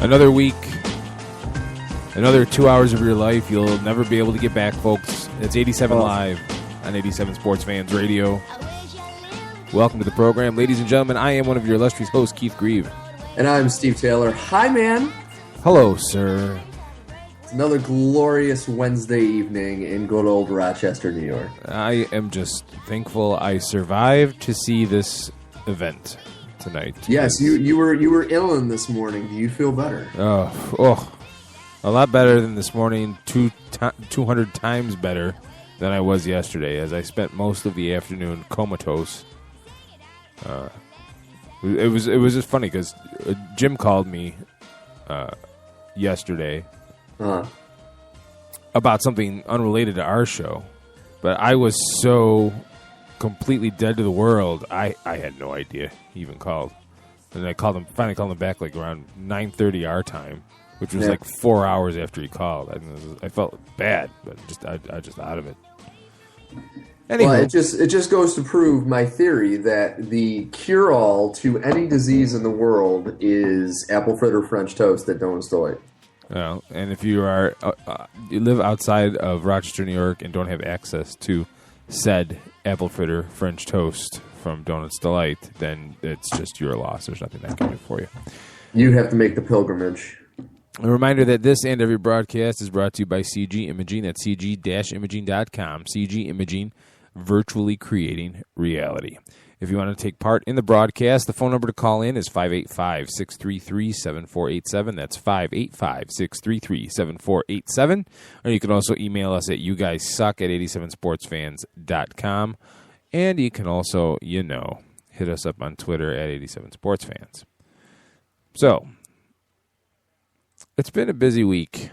Another week, another 2 hours of your life you'll never be able to get back, folks. It's 87 Live on 87 Sports Fans Radio. Welcome to the program. Ladies and gentlemen, I am one of your illustrious hosts, Keith Grieve. And I'm Steve Taylor. Hi, man. Hello, sir. It's another glorious Wednesday evening in good old Rochester, New York. I am just thankful I survived to see this event tonight. Yes, you were ill this morning. Do you feel better? Oh, a lot better than this morning. 200 times better than I was yesterday, as I spent most of the afternoon comatose. It was just funny because Jim called me yesterday about something unrelated to our show, but I was so completely dead to the world. I had no idea he even called, and I finally called him back like around 9:30 our time, which was like 4 hours after he called. I felt bad, but I just out of it. Anyway. Well, it just goes to prove my theory that the cure-all to any disease in the world is apple fritter French toast at Donut's Delight. Well, and if you are you live outside of Rochester, New York, and don't have access to said apple fritter French toast from Donut's Delight, then it's just your loss. There's nothing I can do for you. You have to make the pilgrimage. A reminder that this and every broadcast is brought to you by CG Imaging at cg-imaging.com. CG Imaging, virtually creating reality. If you want to take part in the broadcast, the phone number to call in is 585-633-7487. That's 585-633-7487. Or you can also email us at youguyssuck@87sportsfans.com. And you can also, hit us up on Twitter at 87sportsfans. So, it's been a busy week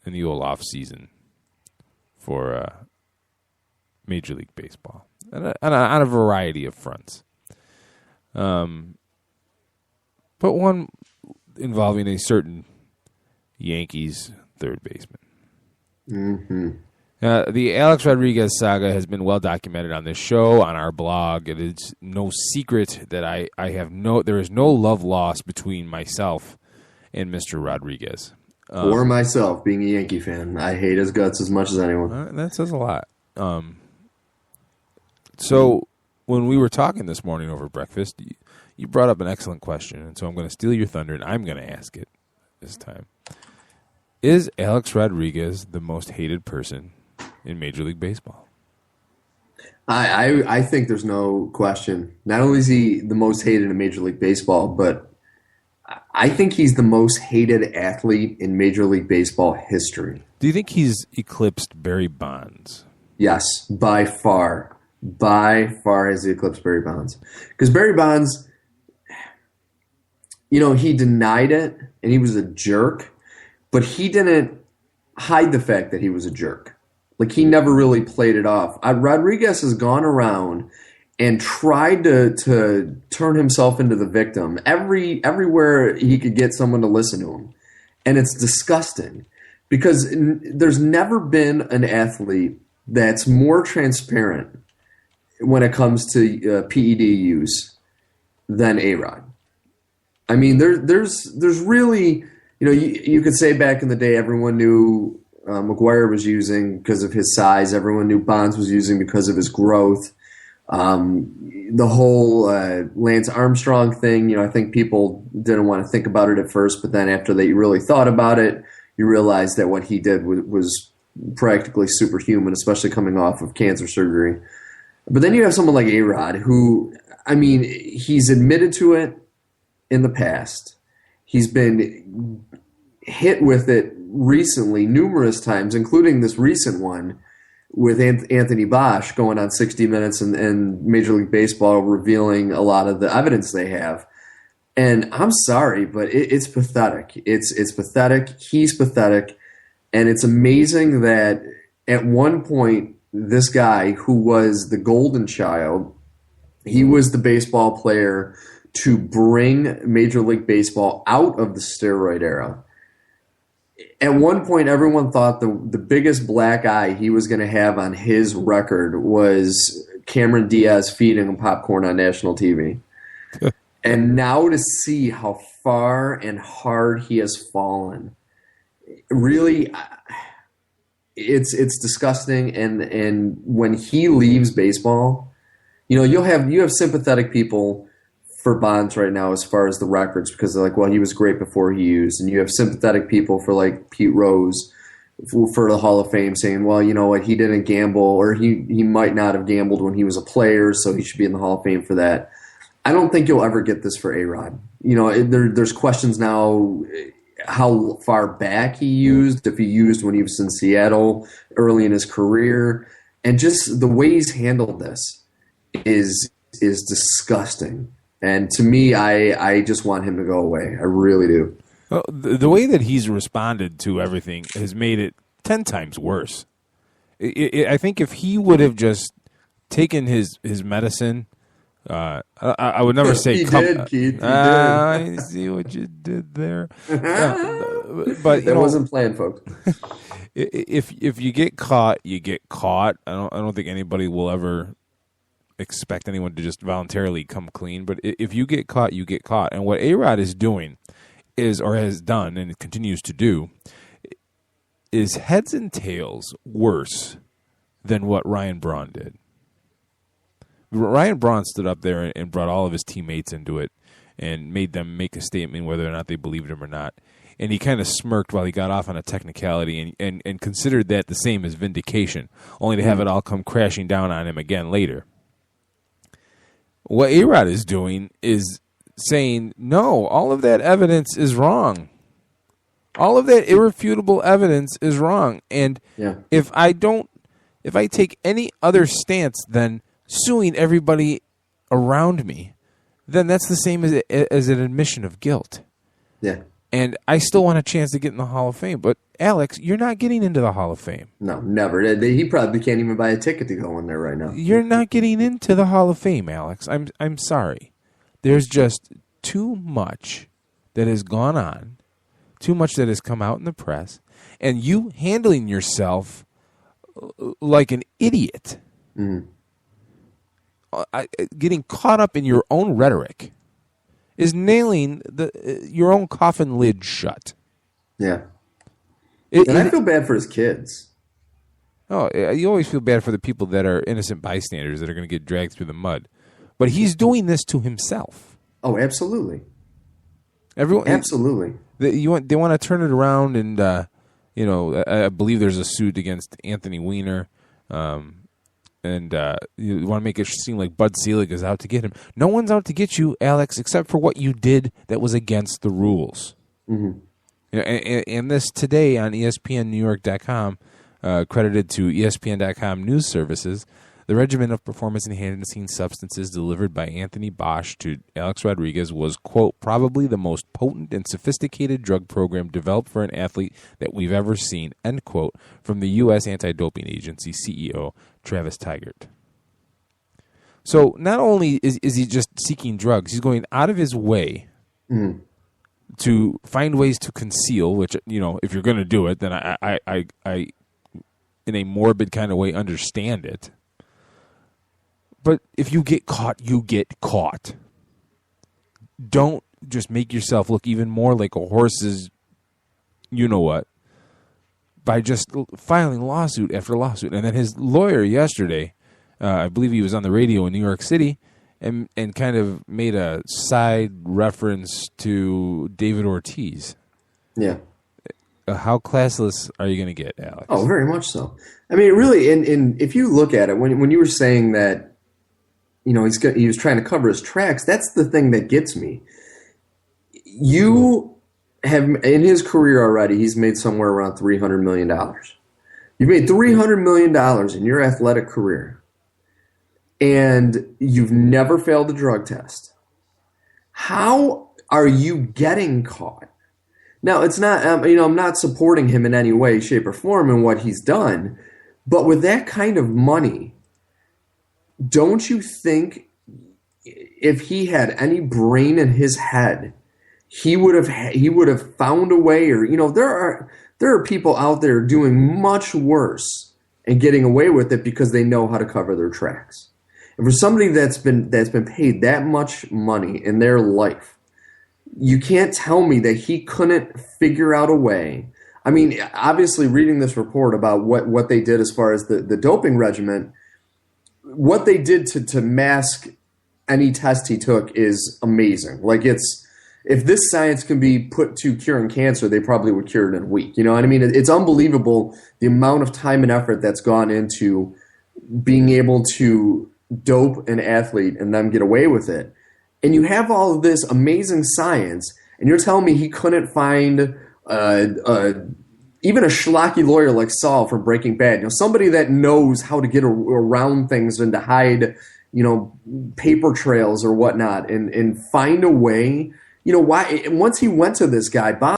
in the old off season for Major League Baseball on a variety of fronts. But one involving a certain Yankees third baseman. Mm-hmm. The Alex Rodriguez saga has been well documented on this show, on our blog. It is no secret that there is no love lost between myself and Mr. Rodriguez. Or myself, being a Yankee fan. I hate his guts as much as anyone. That says a lot. So when we were talking this morning over breakfast, you brought up an excellent question, and so I'm going to steal your thunder, and I'm going to ask it this time. Is Alex Rodriguez the most hated person in Major League Baseball? I think there's no question. Not only is he the most hated in Major League Baseball, but I think he's the most hated athlete in Major League Baseball history. Do you think he's eclipsed Barry Bonds? Yes, by far. By far has he eclipsed Barry Bonds. Because Barry Bonds, he denied it, and he was a jerk, but he didn't hide the fact that he was a jerk. Like, he never really played it off. Rodriguez has gone around and tried to turn himself into the victim everywhere he could get someone to listen to him. And it's disgusting because there's never been an athlete that's more transparent when it comes to PED use than A-Rod. I mean, there's really, you could say back in the day everyone knew McGuire was using because of his size. Everyone knew Bonds was using because of his growth. The whole Lance Armstrong thing, I think people didn't want to think about it at first, but then after that you really thought about it, you realized that what he did was practically superhuman, especially coming off of cancer surgery. But then you have someone like A-Rod who, he's admitted to it in the past. He's been hit with it recently numerous times, including this recent one with Anthony Bosch going on 60 Minutes and Major League Baseball revealing a lot of the evidence they have. And I'm sorry, but it's pathetic. It's pathetic. He's pathetic. And it's amazing that at one point, this guy who was the golden child, he was the baseball player to bring Major League Baseball out of the steroid era. At one point, everyone thought the biggest black eye he was going to have on his record was Cameron Diaz feeding him popcorn on national TV. And now to see how far and hard he has fallen, really, it's disgusting. And when he leaves baseball, you have sympathetic people for Bonds right now as far as the records, because they're like, well, he was great before he used, and you have sympathetic people for like Pete Rose for the Hall of Fame saying, well, you know what, he didn't gamble, or he might not have gambled when he was a player, so he should be in the Hall of Fame for that. I don't think you'll ever get this for A-Rod. There's questions now how far back he used, if he used when he was in Seattle early in his career, and just the way he's handled this is disgusting. And to me, I just want him to go away. I really do. Well, the way that he's responded to everything has made it 10 times worse. I think if he would have just taken his medicine, I would never say. He did, Keith. He did. I see what you did there. But that wasn't planned, folks. If you get caught, you get caught. I don't think anybody will ever expect anyone to just voluntarily come clean. But if you get caught, you get caught. And what A-Rod is doing or has done and continues to do is heads and tails worse than what Ryan Braun did. Ryan Braun stood up there and brought all of his teammates into it and made them make a statement whether or not they believed him or not. And he kind of smirked while he got off on a technicality and considered that the same as vindication, only to have it all come crashing down on him again later. What A-Rod is doing is saying, no, all of that evidence is wrong. All of that irrefutable evidence is wrong. And if I take any other stance than suing everybody around me, then that's the same as an admission of guilt. Yeah. And I still want a chance to get in the Hall of Fame. But, Alex, you're not getting into the Hall of Fame. No, never. He probably can't even buy a ticket to go in there right now. You're not getting into the Hall of Fame, Alex. I'm sorry. There's just too much that has gone on, too much that has come out in the press, and you handling yourself like an idiot. Mm. Getting caught up in your own rhetoric is nailing your own coffin lid shut. Yeah. And I feel bad for his kids. Oh, you always feel bad for the people that are innocent bystanders that are going to get dragged through the mud. But he's doing this to himself. Oh, absolutely. Absolutely. They want to turn it around, and I believe there's a suit against Anthony Weiner. And you want to make it seem like Bud Selig is out to get him. No one's out to get you, Alex, except for what you did that was against the rules. Mm-hmm. And this today on ESPNNewYork.com, credited to ESPN.com news services, the regimen of performance-enhancing substances delivered by Anthony Bosch to Alex Rodriguez was, quote, probably the most potent and sophisticated drug program developed for an athlete that we've ever seen, end quote, from the U.S. Anti-Doping Agency CEO Travis Tygart. So not only is he just seeking drugs, he's going out of his way to find ways to conceal, which, if you're going to do it, then I in a morbid kind of way, understand it. But if you get caught, you get caught. Don't just make yourself look even more like a horse's you-know-what by just filing lawsuit after lawsuit. And then his lawyer yesterday, I believe he was on the radio in New York City, and kind of made a side reference to David Ortiz. Yeah. How classless are you going to get, Alex? Oh, very much so. I mean, really, and if you look at it, when you were saying that, he was trying to cover his tracks, that's the thing that gets me. You have, in his career already, he's made somewhere around $300 million. You've made $300 million in your athletic career, and you've never failed a drug test. How are you getting caught? Now, it's not, I'm not supporting him in any way, shape, or form in what he's done, but with that kind of money, don't you think if he had any brain in his head, he would have found a way? Or there are people out there doing much worse and getting away with it because they know how to cover their tracks. And for somebody that's been paid that much money in their life, you can't tell me that he couldn't figure out a way. I mean, obviously, reading this report about what they did as far as the doping regimen, what they did to mask any test he took is amazing. Like, if this science can be put to curing cancer, they probably would cure it in a week. You know what I mean? It's unbelievable the amount of time and effort that's gone into being able to dope an athlete and then get away with it. And you have all of this amazing science, and you're telling me he couldn't find even a schlocky lawyer like Saul from Breaking Bad, somebody that knows how to get around things and to hide, paper trails or whatnot, and find a way. Why? Once he went to this guy, Bob.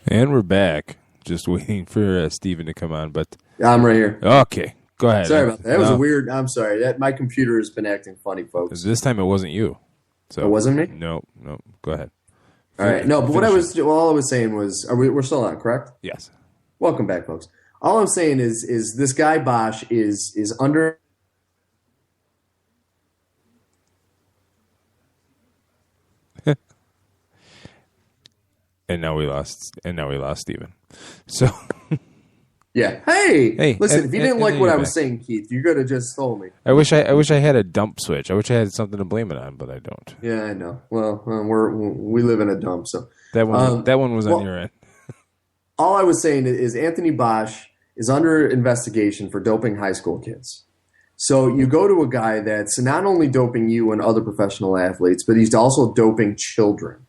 And we're back. Just waiting for Steven to come on, but I'm right here. Okay, go ahead. Sorry about that. That was a weird. I'm sorry. My computer has been acting funny, folks. This time it wasn't you. So it wasn't me? No. Go ahead. All right. No, but all I was saying was, we're still on, correct? Yes. Welcome back, folks. All I'm saying is this guy Bosch is under. And now we lost Steven. So yeah. Hey, listen, if you didn't like what I was back. saying, Keith, you could have just told me. I wish I had a dump switch. I wish I had something to blame it on, but I don't. Yeah, I know. Well, we live in a dump, so that one was on your end. All I was saying is Anthony Bosch is under investigation for doping high school kids. So you go to a guy that's not only doping you and other professional athletes, but he's also doping children.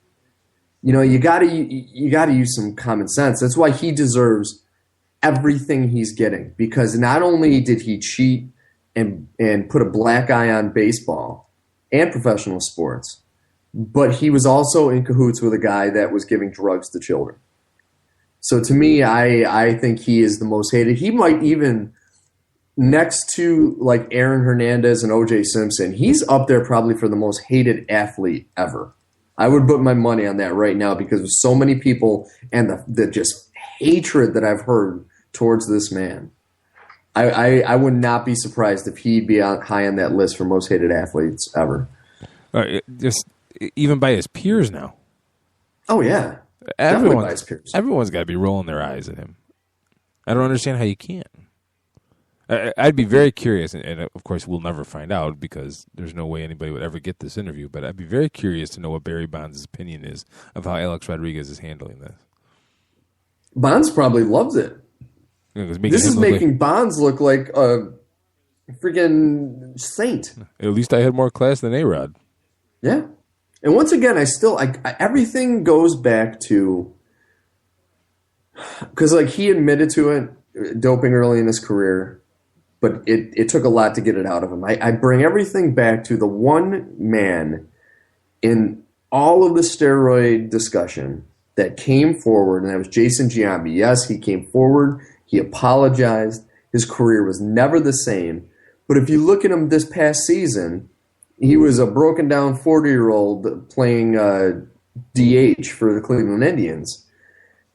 You gotta use some common sense. That's why he deserves everything he's getting, because not only did he cheat and put a black eye on baseball and professional sports, but he was also in cahoots with a guy that was giving drugs to children. So to me, I think he is the most hated. He might even, next to like Aaron Hernandez and O.J. Simpson, he's up there probably for the most hated athlete ever. I would put my money on that right now because of so many people and the just hatred that I've heard towards this man. I would not be surprised if he'd be high on that list for most hated athletes ever. Just even by his peers now. Oh, yeah. Everyone's got to be rolling their eyes at him. I don't understand how you can't. I'd be very curious, and of course we'll never find out because there's no way anybody would ever get this interview, but I'd be very curious to know what Barry Bonds' opinion is of how Alex Rodriguez is handling this. Bonds probably loves it. This is making Bonds look like a freaking saint. At least I had more class than A-Rod. Yeah. And once again, everything goes back to, because he admitted to it, doping early in his career, but it took a lot to get it out of him. I bring everything back to the one man in all of the steroid discussion that came forward, and that was Jason Giambi. Yes, he came forward. He apologized. His career was never the same. But if you look at him this past season, he was a broken down 40-year-old playing DH for the Cleveland Indians.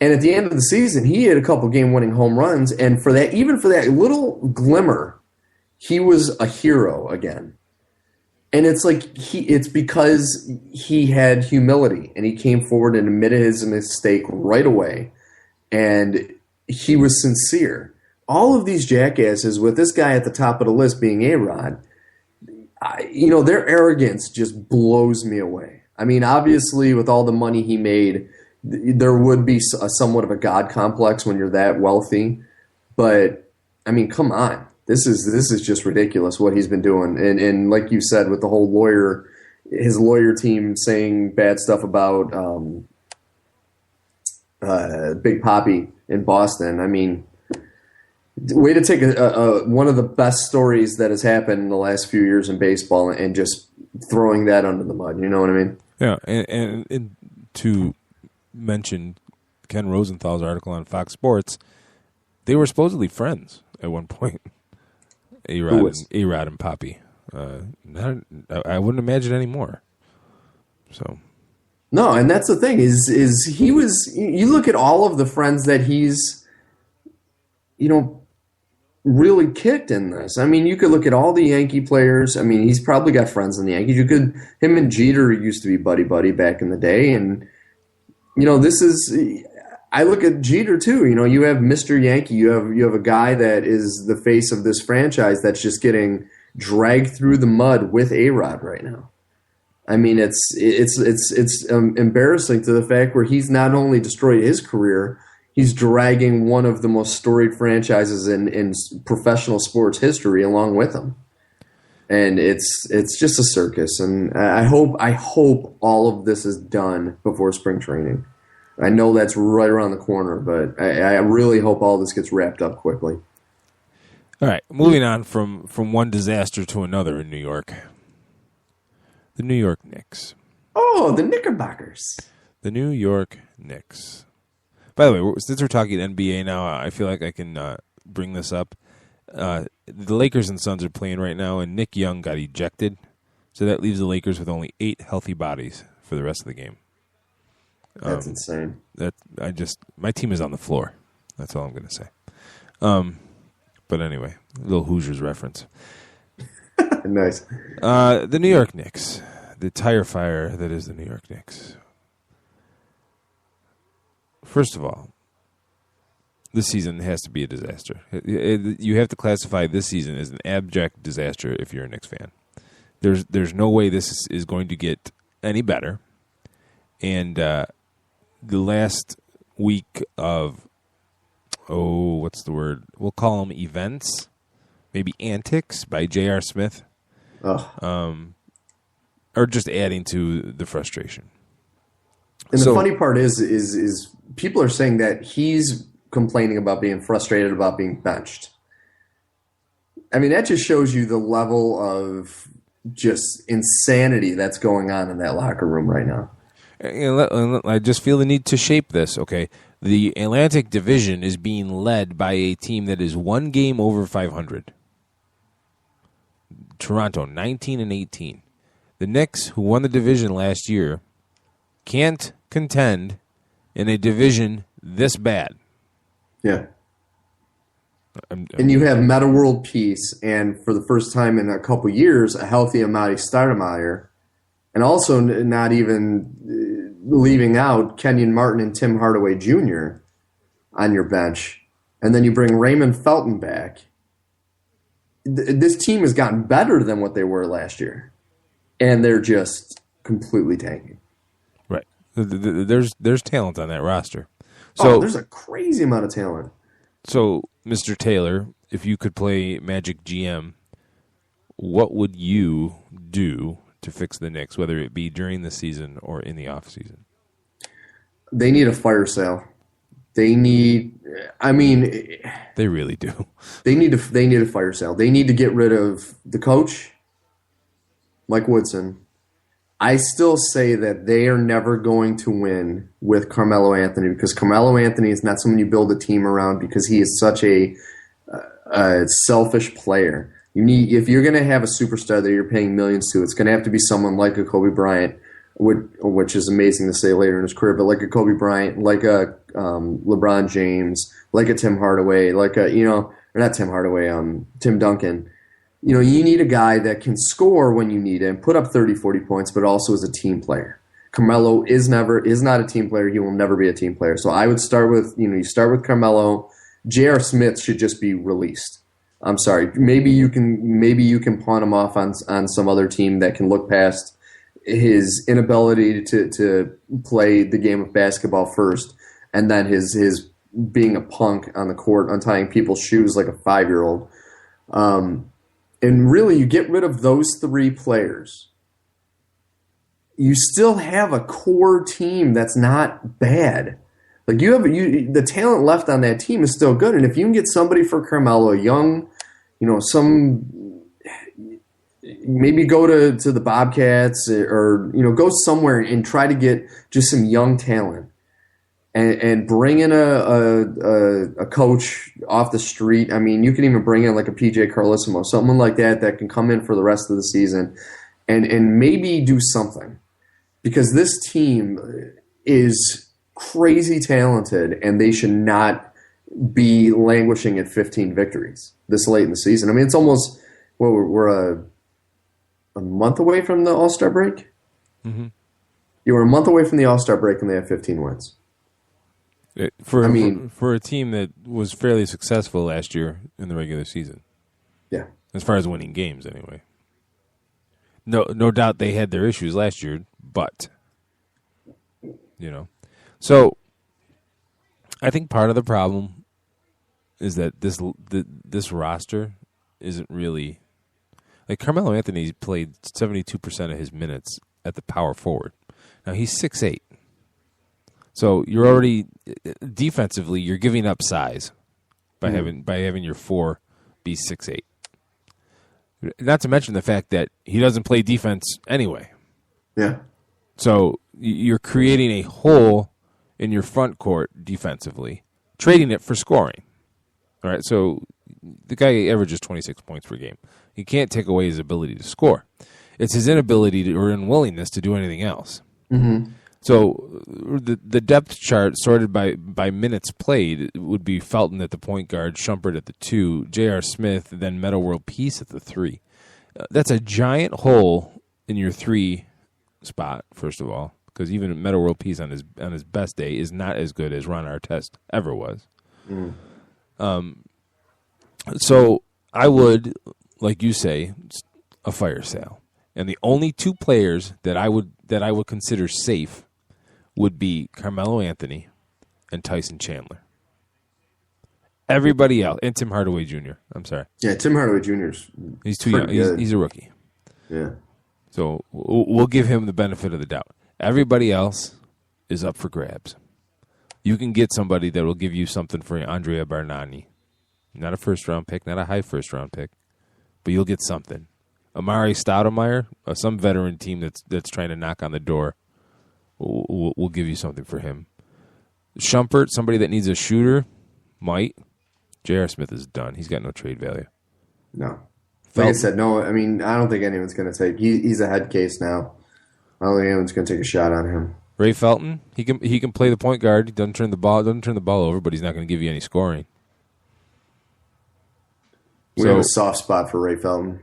And at the end of the season, he had a couple game-winning home runs, and even for that little glimmer, he was a hero again. And it's because he had humility, and he came forward and admitted his mistake right away, and he was sincere. All of these jackasses, with this guy at the top of the list being A-Rod, their arrogance just blows me away. I mean, obviously, with all the money he made, there would be somewhat of a God complex when you're that wealthy, but I mean, come on, this is just ridiculous what he's been doing, and like you said, with the whole his lawyer team saying bad stuff about Big Papi in Boston. I mean, Way to take one of the best stories that has happened in the last few years in baseball and just throwing that under the mud. You know what I mean? Yeah, and to mention Ken Rosenthal's article on Fox Sports, they were supposedly friends at one point. A-Rod and Poppy. I wouldn't imagine anymore. So no, and that's the thing is he was. You look at all of the friends that he's, really kicked in this. I mean, you could look at all the Yankee players. I mean, he's probably got friends in the Yankees. Him and Jeter used to be buddy back in the day, and this is. I look at Jeter too. You have Mr. Yankee. You have a guy that is the face of this franchise that's just getting dragged through the mud with A-Rod right now. I mean, it's embarrassing to the fact where he's not only destroyed his career, he's dragging one of the most storied franchises in professional sports history along with him. And it's just a circus. And I hope all of this is done before spring training. I know that's right around the corner, but I really hope all this gets wrapped up quickly. All right, moving on from one disaster to another in New York. The New York Knicks. Oh, the Knickerbockers. The New York Knicks. By the way, since we're talking NBA now, I feel like I can bring this up. The Lakers and Suns are playing right now, and Nick Young got ejected. So that leaves the Lakers with only 8 healthy bodies for the rest of the game. That's insane. My team is on the floor. That's all I'm going to say. But anyway, a little Hoosiers reference. Nice. The New York Knicks, the tire fire that is the New York Knicks. First of all, this season has to be a disaster. You have to classify this season as an abject disaster if you're a Knicks fan. There's no way this is going to get any better. And the last week of, what's the word? We'll call them events, maybe antics by J.R. Smith, are just adding to the frustration. And the funny part is people are saying that he's complaining about being frustrated about being benched. I mean, that just shows you the level of just insanity that's going on in that locker room right now. I just feel the need to shape this, okay? The Atlantic Division is being led by a team that is 1 game over 500. Toronto, 19-18. The Knicks, who won the division last year, can't contend in a division this bad. Yeah. And you have Meta World Peace, and for the first time in a couple years, a healthy Amadi Stoudemire, and also not even leaving out Kenyon Martin and Tim Hardaway Jr. on your bench. And then you bring Raymond Felton back. This team has gotten better than what they were last year. And they're just completely tanking. Right. There's talent on that roster. So there's a crazy amount of talent. So, Mr. Taylor, if you could play Magic GM, what would you do to fix the Knicks, whether it be during the season or in the off season? They need a fire sale. They really do. They need a fire sale. They need to get rid of the coach, Mike Woodson. I still say that they are never going to win with Carmelo Anthony because Carmelo Anthony is not someone you build a team around because he is such a selfish player. If you're going to have a superstar that you're paying millions to, it's going to have to be someone like a Kobe Bryant, which is amazing to say later in his career, but like a Kobe Bryant, like a LeBron James, like a Tim Hardaway, Tim Duncan. You need a guy that can score when you need it, put up 30, 40 points, but also is a team player. Carmelo is not a team player. He will never be a team player. So I would start with, you start with Carmelo. J.R. Smith should just be released. I'm sorry. Maybe you can pawn him off on some other team that can look past his inability to play the game of basketball first, and then his being a punk on the court, untying people's shoes like a 5-year-old. And really, you get rid of those 3 players. You still have a core team that's not bad. Like the talent left on that team is still good, and if you can get somebody for Carmelo, young, maybe go to the Bobcats or go somewhere and try to get just some young talent and bring in a coach off the street. I mean, you can even bring in like a PJ Carlissimo, someone like that can come in for the rest of the season and maybe do something, because this team is crazy talented and they should not be languishing at 15 victories this late in the season. I mean, it's almost we're a month away from the All-Star break. Mm-hmm. You were a month away from the All-Star break, and they have 15 wins. For a team that was fairly successful last year in the regular season. Yeah. As far as winning games, anyway. No doubt they had their issues last year, but, So, I think part of the problem is that this roster isn't really... Like, Carmelo Anthony played 72% of his minutes at the power forward. Now, he's 6'8". So, you're already, defensively, you're giving up size by having your 4 be 6'8". Not to mention the fact that he doesn't play defense anyway. Yeah. So, you're creating a hole in your front court defensively, trading it for scoring. All right, so the guy averages 26 points per game. You can't take away his ability to score. It's his inability or unwillingness to do anything else. Mm-hmm. So the depth chart sorted by minutes played would be Felton at the point guard, Shumpert at the 2, J.R. Smith, then Metta World Peace at the 3. That's a giant hole in your 3 spot, first of all, because even Metta World Peace on his best day is not as good as Ron Artest ever was. Mm. So I would, like you say, a fire sale. And the only 2 players that I would consider safe would be Carmelo Anthony and Tyson Chandler. Everybody else, and Tim Hardaway Jr. I'm sorry. Yeah, Tim Hardaway Jr. He's too young. He's a rookie. Yeah. So we'll give him the benefit of the doubt. Everybody else is up for grabs. You can get somebody that will give you something for Andrea Bargnani. Not a first-round pick, not a high first-round pick, but you'll get something. Amari Stoudemire, some veteran team that's trying to knock on the door, will give you something for him. Shumpert, somebody that needs a shooter, might. J.R. Smith is done. He's got no trade value. No. Like I said, no. I mean, I don't think anyone's going to take. He's a head case now. I don't think anyone's going to take a shot on him. Ray Felton, he can play the point guard. He doesn't turn the ball over, but he's not going to give you any scoring. We have a soft spot for Ray Felton.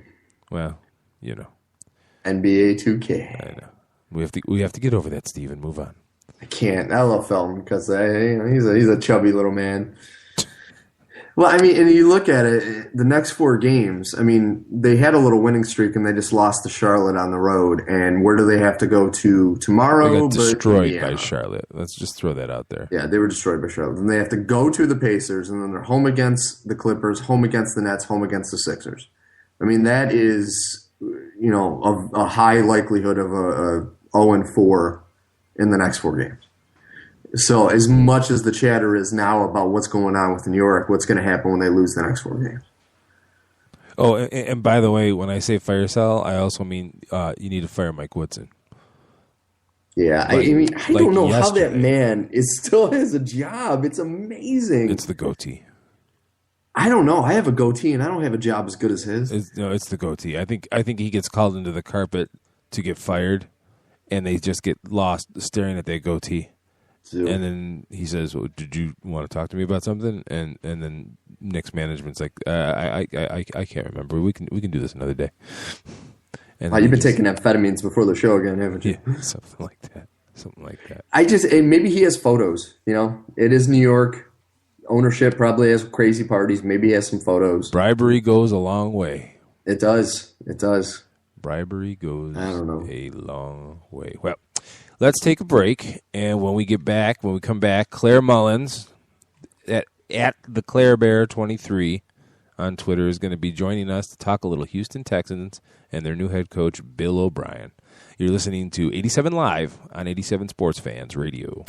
Well, NBA 2K. I know. We have to get over that, Steve, and move on. I can't. I love Felton because he's a chubby little man. Well, I mean, and you look at it, the next 4 games, I mean, they had a little winning streak and they just lost to Charlotte on the road. And where do they have to go to tomorrow? They got destroyed by Charlotte. Let's just throw that out there. Yeah, they were destroyed by Charlotte. Then they have to go to the Pacers, and then they're home against the Clippers, home against the Nets, home against the Sixers. I mean, that is, a high likelihood of a 0-4 in the next 4 games. So as much as the chatter is now about what's going on with New York, what's going to happen when they lose the next 4 games? Oh, and by the way, when I say fire sale, I also mean you need to fire Mike Woodson. Yeah, I don't know how that man still has a job. It's amazing. It's the goatee. I don't know. I have a goatee, and I don't have a job as good as his. It's the goatee. I think he gets called into the carpet to get fired, and they just get lost staring at that goatee. And then he says, well, "Did you want to talk to me about something?" And then Knicks management's like, "I can't remember. We can do this another day." And you've been taking amphetamines before the show again, haven't you? Yeah, something like that. And maybe he has photos. It is New York. Ownership probably has crazy parties. Maybe he has some photos. Bribery goes a long way. It does. Bribery goes a long way. Well, let's take a break, and when we come back, Claire Mullins at the Claire Bear 23 on Twitter is going to be joining us to talk a little Houston Texans and their new head coach, Bill O'Brien. You're listening to 87 Live on 87 Sports Fans Radio.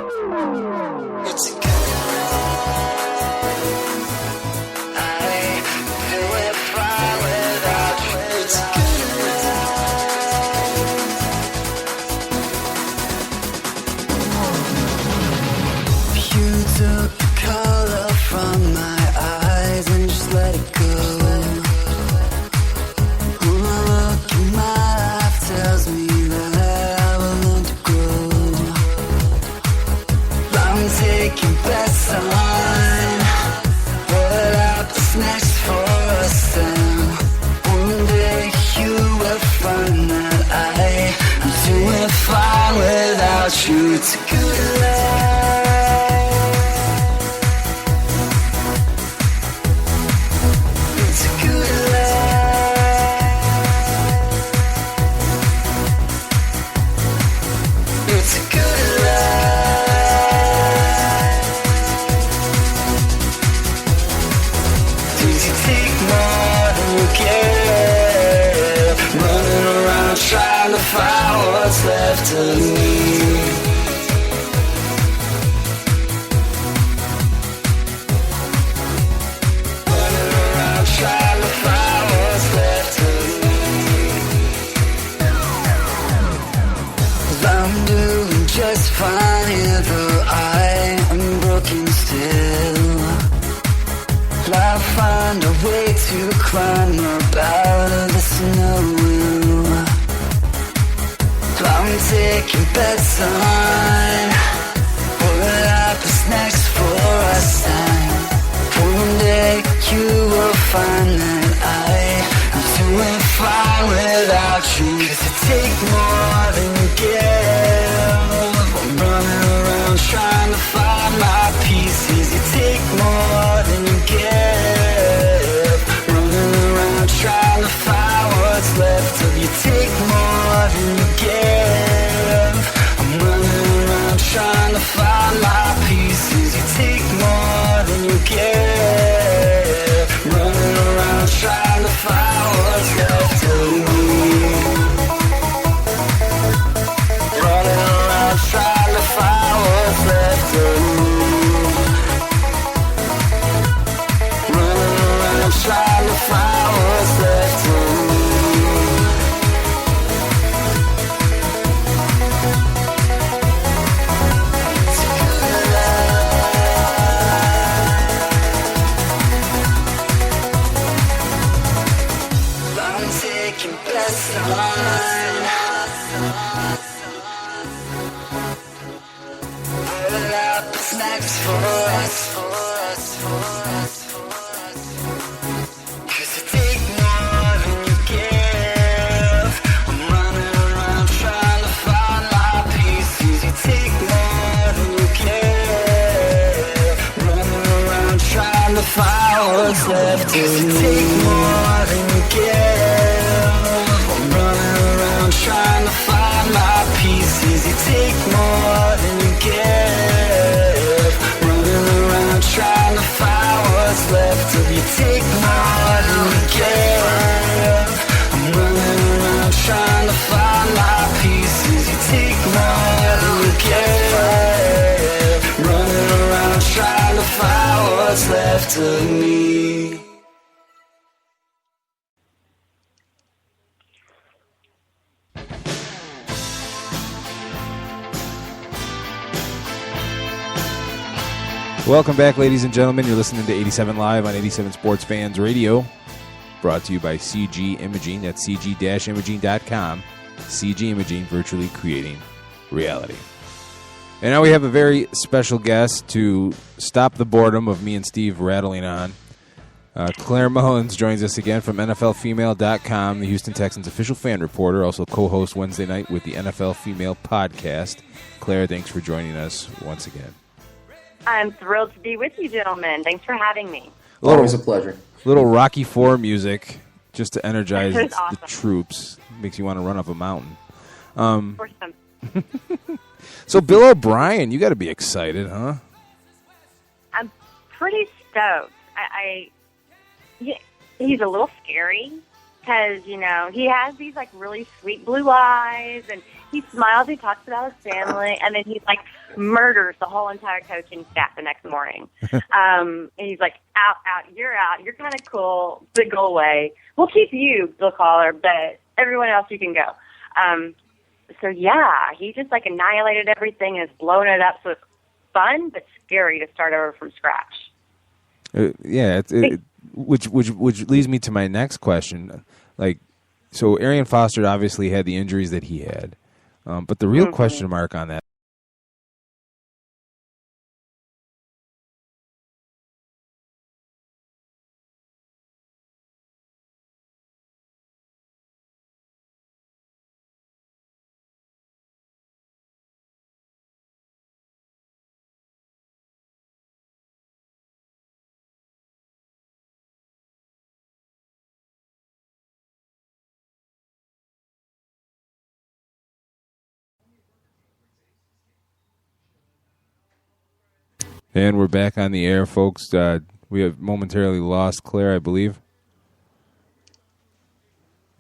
It's a good life. I feel it fine without you. It's a good life. You took the color from my eyes and just let it go. When I look in my life, tells me that I will learn to grow. I'm taking bets on what happens next for us. And one day you will find that I'm doing fine without you. It's a good life. It's a good life. It's a good life. Things you take more than you give. Running around trying to find what's left of me. Running around trying to find what's left of me. I'm doing just fine here, though I am broken still. I'll find a way to climb up out of the snow. I'm taking bets on what happens next for us. And one day you will find that I'm doing fine without you. 'Cause you take more than you give. I'm running around trying to find my pieces. You take more than you give. Running around trying to find what's left of you. Take more than you give. I'm running around trying to find my pieces. You take more than you give. Running around trying to find what's left of me. Running around trying to find what's left of me. Running around trying to find what's left of me. It's a good life. I'm taking bets on what happens next for us. 'Cause you take more than you give. I'm running around trying to find my pieces. You take more than you give. Running around trying to find what's left of me. You take more than you give. I'm running around trying to find my pieces. You take more than you give. Running around trying to find what's left of you. Take more than you give. I'm running around trying to find my pieces. You take more than you give. Running around trying to find what's left of me. Welcome back, ladies and gentlemen. You're listening to 87 Live on 87 Sports Fans Radio, brought to you by CG Imaging. That's cg-imaging.com. CG Imaging, virtually creating reality. And now we have a very special guest to stop the boredom of me and Steve rattling on. Claire Mullins joins us again from NFLfemale.com, the Houston Texans official fan reporter, also co-host Wednesday night with the NFL Female Podcast. Claire, thanks for joining us once again. I'm thrilled to be with you, gentlemen. Thanks for having me. Always a pleasure. Little Rocky IV music just to energize Awesome. the troops. Makes you want to run up a mountain. For some. So Bill O'Brien, you got to be excited, huh? I'm pretty stoked. Yeah, he's a little scary, because, you know, he has these, like, really sweet blue eyes, and he smiles, he talks about his family, and then he, like, murders the whole entire coaching staff the next morning. And he's like, out, you're kind of cool, but go away. We'll keep you, Bill Collar, but everyone else, you can go. So, yeah, he just, like, annihilated everything and is blowing it up, so it's fun but scary to start over from scratch. Which leads me to my next question. Like, so Arian Foster obviously had the injuries that he had, but the real question mark on that. And we're back on the air, folks. We have momentarily lost Claire, I believe.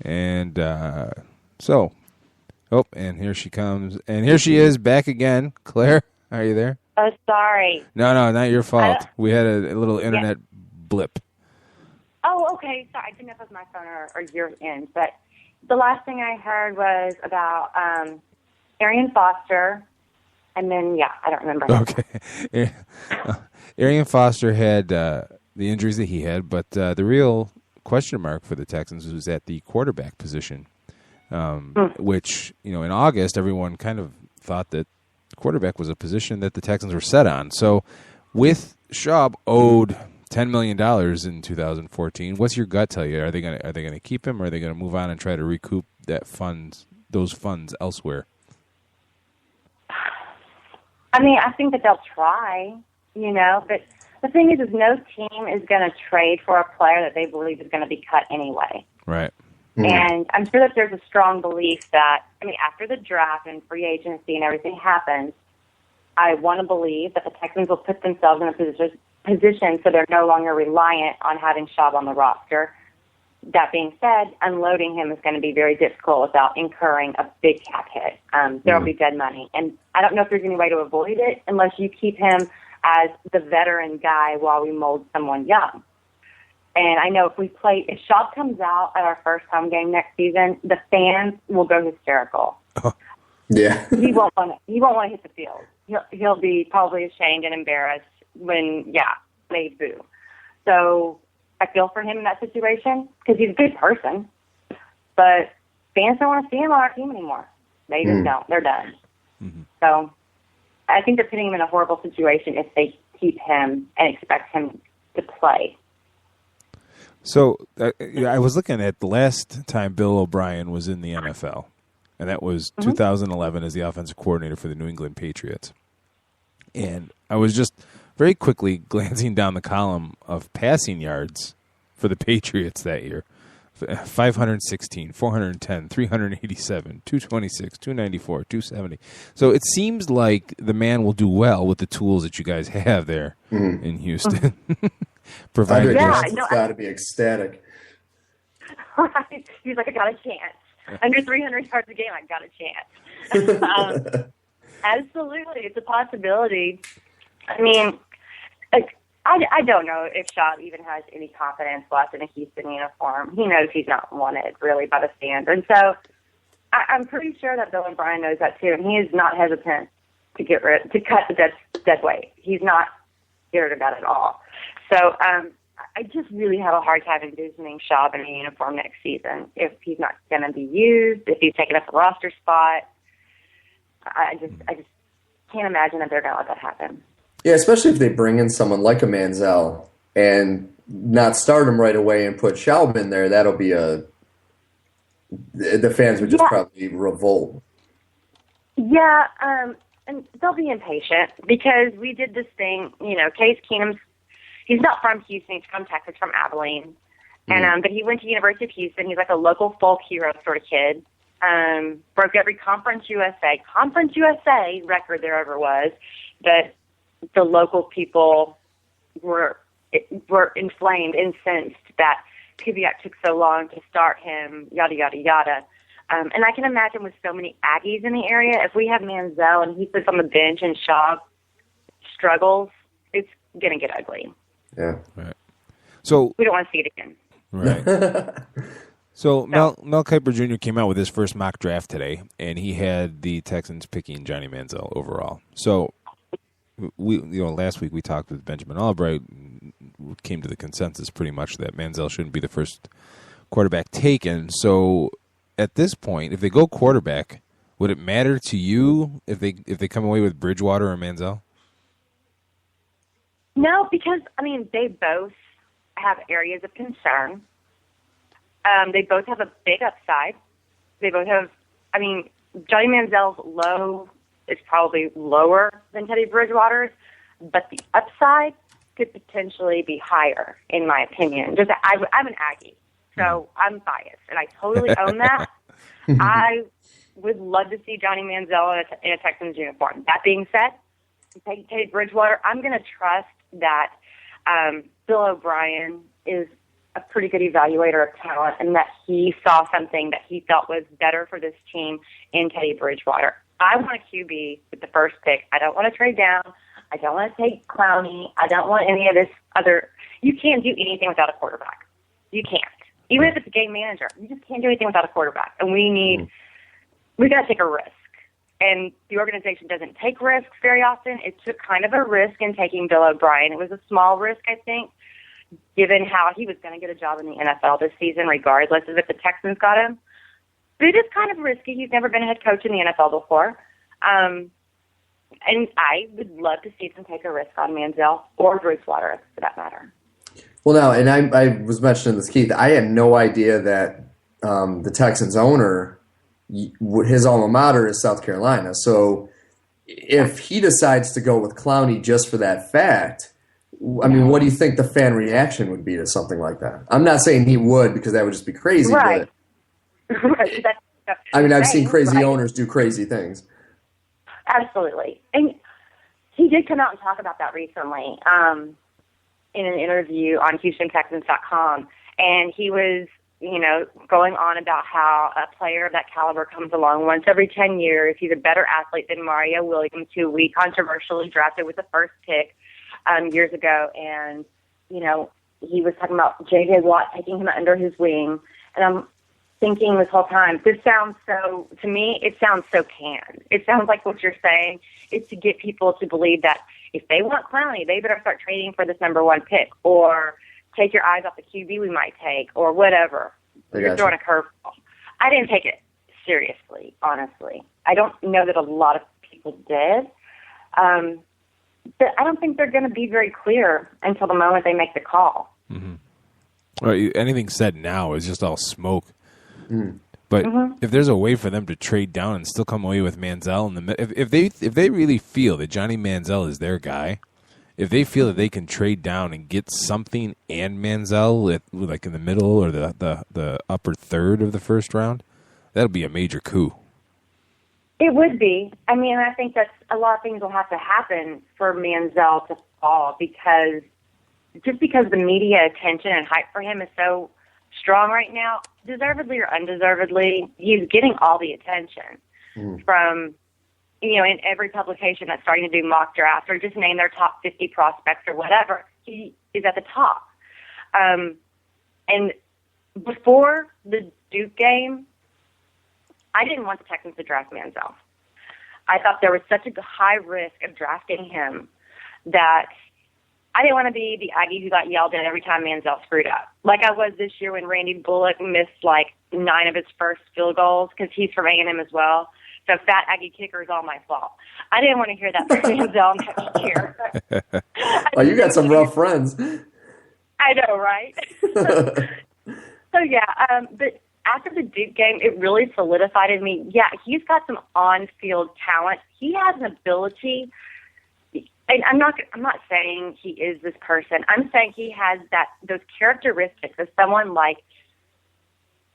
And and here she comes. And here she is back again. Claire, are you there? Oh, sorry. No, not your fault. We had a little internet blip. Oh, okay. Sorry, I didn't know if it was my phone or your end. But the last thing I heard was about Arian Foster. And then, I don't remember. Okay. Arian Foster had the injuries that he had, but the real question mark for the Texans was at the quarterback position, which, in August, everyone kind of thought that quarterback was a position that the Texans were set on. So with Schaub owed $10 million in 2014, what's your gut tell you? Are they going to keep him, or are they going to move on and try to recoup those funds elsewhere? I mean, I think that they'll try, but the thing is no team is going to trade for a player that they believe is going to be cut anyway. Right. Mm-hmm. And I'm sure that there's a strong belief that, after the draft and free agency and everything happens, I want to believe that the Texans will put themselves in a position so they're no longer reliant on having Schaub on the roster. That being said, unloading him is going to be very difficult without incurring a big cap hit. There will be dead money. And I don't know if there's any way to avoid it unless you keep him as the veteran guy while we mold someone young. And I know if Schaub comes out at our first home game next season, the fans will go hysterical. Yeah. He won't want to hit the field. He'll be probably ashamed and embarrassed when, they boo. So I feel for him in that situation because he's a good person, but fans don't want to see him on our team anymore. They just don't. They're done. Mm-hmm. So I think they're putting him in a horrible situation if they keep him and expect him to play. So I was looking at the last time Bill O'Brien was in the NFL, and that was 2011 as the offensive coordinator for the New England Patriots. And I was just very quickly glancing down the column of passing yards for the Patriots that year. 516, 410, 387, 226, 294, 270. So it seems like the man will do well with the tools that you guys have there in Houston. Provided it's got to be ecstatic. Right. He's like, I got a chance. Under 300 yards a game, I got a chance. Absolutely. It's a possibility. I mean, I don't know if Schaub even has any confidence left in a Houston uniform. He knows he's not wanted, really, by the fans. And so I'm pretty sure that Bill O'Brien knows that, too. And he is not hesitant to cut the dead weight. He's not scared about it at all. So I just really have a hard time envisioning Schaub in a uniform next season. If he's not going to be used, if he's taking up a roster spot, I just can't imagine that they're going to let that happen. Yeah, especially if they bring in someone like a Manziel and not start him right away and put Schaub in there. That'll be the fans would just probably revolt. Yeah, and they'll be impatient because we did this thing. Case Keenum's he's not from Houston. He's from Texas, from Abilene, and but he went to University of Houston. He's like a local folk hero sort of kid. Broke every Conference USA record there ever was. That the local people were inflamed, incensed that Kubiak took so long to start him, yada, yada, yada. And I can imagine with so many Aggies in the area, if we have Manziel and he sits on the bench and Shaw struggles, it's going to get ugly. Yeah. Right. So we don't want to see it again. Right. So Mel Kiper Jr. came out with his first mock draft today, and he had the Texans picking Johnny Manziel overall. So last week we talked with Benjamin Albright, came to the consensus pretty much that Manziel shouldn't be the first quarterback taken. So at this point, if they go quarterback, would it matter to you if they come away with Bridgewater or Manziel? No, because they both have areas of concern. They both have a big upside. They both have, Johnny Manziel's low is probably lower than Teddy Bridgewater's, but the upside could potentially be higher, in my opinion. I'm an Aggie, so I'm biased, and I totally own that. I would love to see Johnny Manziel in a Texans uniform. That being said, Teddy Bridgewater, I'm going to trust that Bill O'Brien is a pretty good evaluator of talent and that he saw something that he felt was better for this team in Teddy Bridgewater. I want a QB with the first pick. I don't want to trade down. I don't want to take Clowney. I don't want any of this other. You can't do anything without a quarterback. You can't. Even if it's a game manager, you just can't do anything without a quarterback. And we got to take a risk. And the organization doesn't take risks very often. It took kind of a risk in taking Bill O'Brien. It was a small risk, I think, given how he was going to get a job in the NFL this season, regardless of if the Texans got him. But it is kind of risky. He's never been a head coach in the NFL before. And I would love to see them take a risk on Manziel or Bridgewater, for that matter. Well, now, and I was mentioning this, Keith, I had no idea that the Texans owner, his alma mater is South Carolina. So if he decides to go with Clowney just for that fact, what do you think the fan reaction would be to something like that? I'm not saying he would, because that would just be crazy. Right. But Right. I've seen crazy owners do crazy things. Absolutely. And he did come out and talk about that recently in an interview on HoustonTexans.com. And he was, going on about how a player of that caliber comes along once every 10 years. He's a better athlete than Mario Williams, who we controversially drafted with the first pick years ago. And, he was talking about J.J. Watt taking him under his wing. And I'm thinking this whole time, this sounds so, to me, it sounds so canned. It sounds like what you're saying is to get people to believe that if they want Clowney, they better start trading for this number one pick, or take your eyes off the QB we might take, or whatever. You're throwing a curveball. I didn't take it seriously, honestly. I don't know that a lot of people did. But I don't think they're going to be very clear until the moment they make the call. Mm-hmm. Well, anything said now is just all smoke. Mm. But if there's a way for them to trade down and still come away with Manziel, if they really feel that Johnny Manziel is their guy, if they feel that they can trade down and get something and Manziel like in the middle or the upper third of the first round, that'll be a major coup. It would be. I think that a lot of things will have to happen for Manziel to fall, because the media attention and hype for him is so strong right now, deservedly or undeservedly, he's getting all the attention from, in every publication that's starting to do mock drafts or just name their top 50 prospects or whatever. He is at the top. And before the Duke game, I didn't want the Texans to draft Manziel. I thought there was such a high risk of drafting him that I didn't want to be the Aggie who got yelled at every time Manziel screwed up. Like I was this year when Randy Bullock missed 9 of his first field goals, because he's from A&M as well. So fat Aggie kicker is all my fault. I didn't want to hear that from Manziel next year. Oh, you got some rough friends. I know, right? So yeah, but after the Duke game, it really solidified in me. Yeah, he's got some on-field talent. He has an ability. And I'm not saying he is this person. I'm saying he has those characteristics of someone like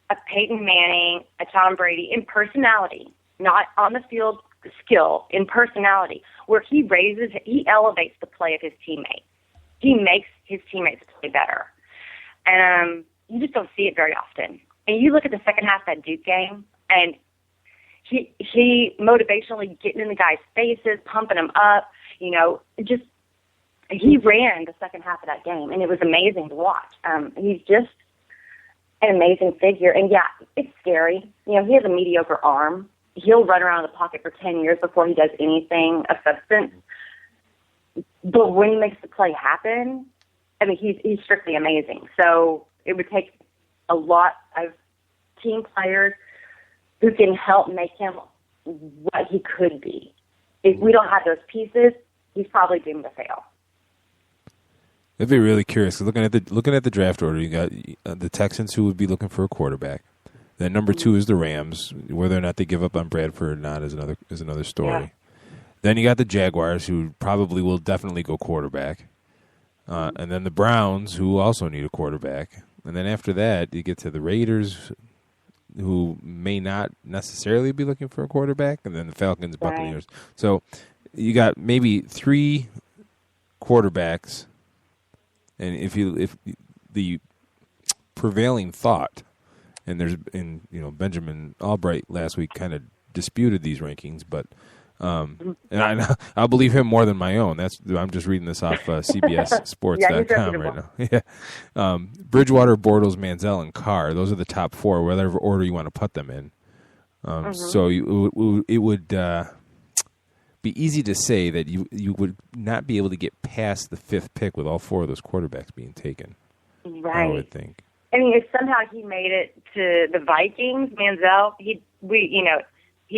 a Peyton Manning, a Tom Brady, in personality, not on the field skill, in personality, where he elevates the play of his teammates. He makes his teammates play better. And you just don't see it very often. And you look at the second half of that Duke game, and he motivationally getting in the guys' faces, pumping them up, just he ran the second half of that game, and it was amazing to watch. He's just an amazing figure. And, yeah, it's scary. He has a mediocre arm. He'll run around in the pocket for 10 years before he does anything of substance. But when he makes the play happen, I mean, he's strictly amazing. So it would take a lot of team players who can help make him what he could be. If we don't have those pieces, he's probably doomed to fail. I'd be really curious. Looking at the draft order, you got the Texans, who would be looking for a quarterback. Then number 2 is the Rams. Whether or not they give up on Bradford or not is another story. Yeah. Then you got the Jaguars, who probably will definitely go quarterback. And then the Browns, who also need a quarterback. And then after that, you get to the Raiders, who may not necessarily be looking for a quarterback, and then the Falcons, Buccaneers. Right. So you got maybe 3 quarterbacks, and if the prevailing thought, and Benjamin Albright last week kind of disputed these rankings, but and I'll believe him more than my own. I'm just reading this off CBSSports.com right now. Yeah, Bridgewater, Bortles, Manziel, and Carr. Those are the top 4, whatever order you want to put them in. So it would be easy to say that you would not be able to get past the 5th pick with all 4 of those quarterbacks being taken. Right. I would think. I mean, if somehow he made it to the Vikings, Manziel, he'd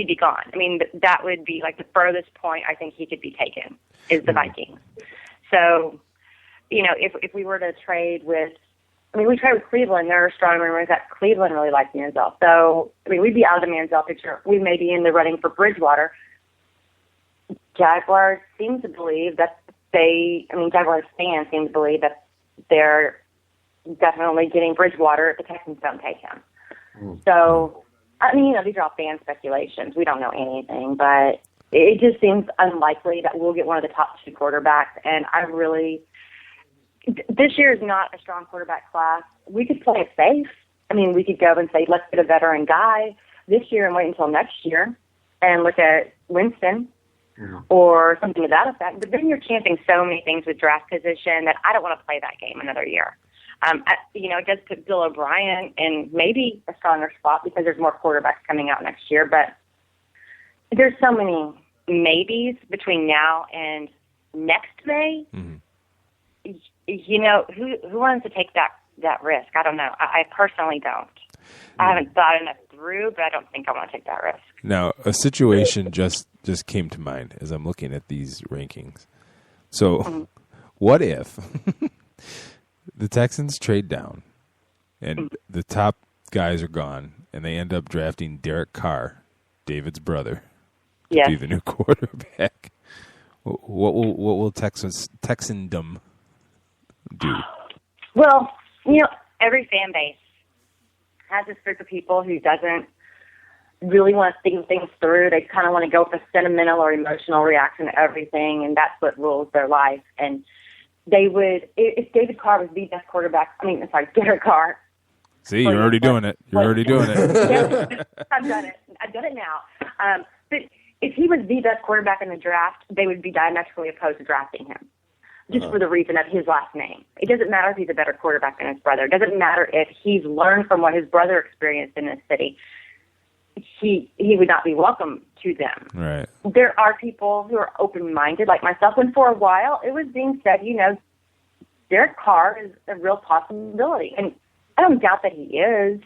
be gone. I mean, that would be like the furthest point I think he could be taken is the Vikings. So, if we were to trade with, we trade with Cleveland. There are strong rumors that Cleveland really likes Manziel. So, we'd be out of the Manziel picture. We may be in the running for Bridgewater. Jaguars seem to believe that Jaguars fans seem to believe that they're definitely getting Bridgewater if the Texans don't take him. So, these are all fan speculations. We don't know anything, but it just seems unlikely that we'll get one of the top 2 quarterbacks. And this year is not a strong quarterback class. We could play it safe. We could go and say, let's get a veteran guy this year and wait until next year and look at Winston or something to that effect. But then you're chancing so many things with draft position that I don't want to play that game another year. It does put Bill O'Brien in maybe a stronger spot because there's more quarterbacks coming out next year. But there's so many maybes between now and next May. Mm-hmm. Who wants to take that risk? I don't know. I personally don't. I haven't thought enough through, but I don't think I want to take that risk. Now, a situation just came to mind as I'm looking at these rankings. So, what if the Texans trade down and the top guys are gone and they end up drafting Derek Carr, David's brother, to be the new quarterback? What will Texandom do? Well, every fan base has this group of people who doesn't really want to think things through. They kind of want to go with a sentimental or emotional reaction to everything, and that's what rules their life. And they would, if David Carr was the best quarterback, Derek Carr. See, you're already doing it. You're already doing it. I've done it. I've done it now. But if he was the best quarterback in the draft, they would be diametrically opposed to drafting him, just for the reason of his last name. It doesn't matter if he's a better quarterback than his brother. It doesn't matter if he's learned from what his brother experienced in this city. He would not be welcome to them. Right. There are people who are open-minded, like myself, and for a while it was being said, Derek Carr is a real possibility. And I don't doubt that he is.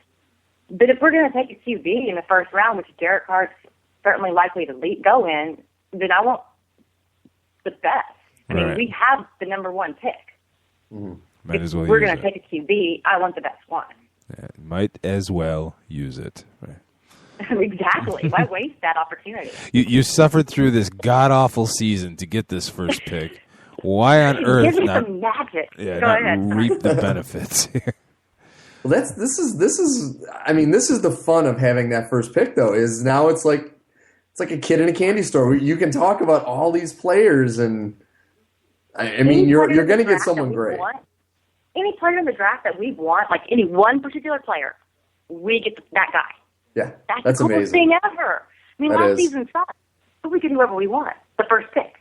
But if we're going to take a QB in the first round, which Derek Carr is certainly likely to go in, then I want the best. We have the number 1 pick. Might as well we're going to take a QB, I want the best one. Yeah, might as well use it. Right. Exactly. Why waste that opportunity? You suffered through this god-awful season to get this first pick. Why on earth Give me not, some magic. Yeah, Go not ahead. reap the benefits here? Well, this is the fun of having that first pick, though, is now it's like a kid in a candy store. You can talk about all these players, and you're going to get someone great. any player in the draft that we want, like any one particular player, we get that guy. Yeah, That's the coolest amazing. thing ever. I mean, That last is. season sucked, but we get whoever we want, the first pick.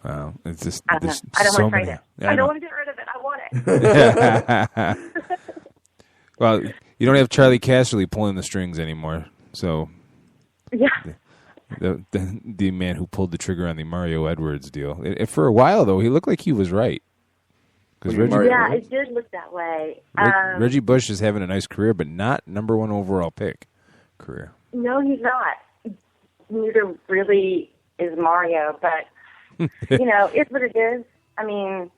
Wow, it's just I don't know. there's I don't so want to trade many. it. Yeah, I know. don't want to get rid of it. I want it. Well, you don't have Charlie Casserly pulling the strings anymore, so Yeah. the man who pulled the trigger on the Mario Edwards deal. For a while, though, he looked like he was right. Because What do you mean, Mario? Yeah, it did look that way. Reggie Bush is having a nice career, but not number one overall pick career. No, he's not. Neither really is Mario, but, it's what it is. I mean,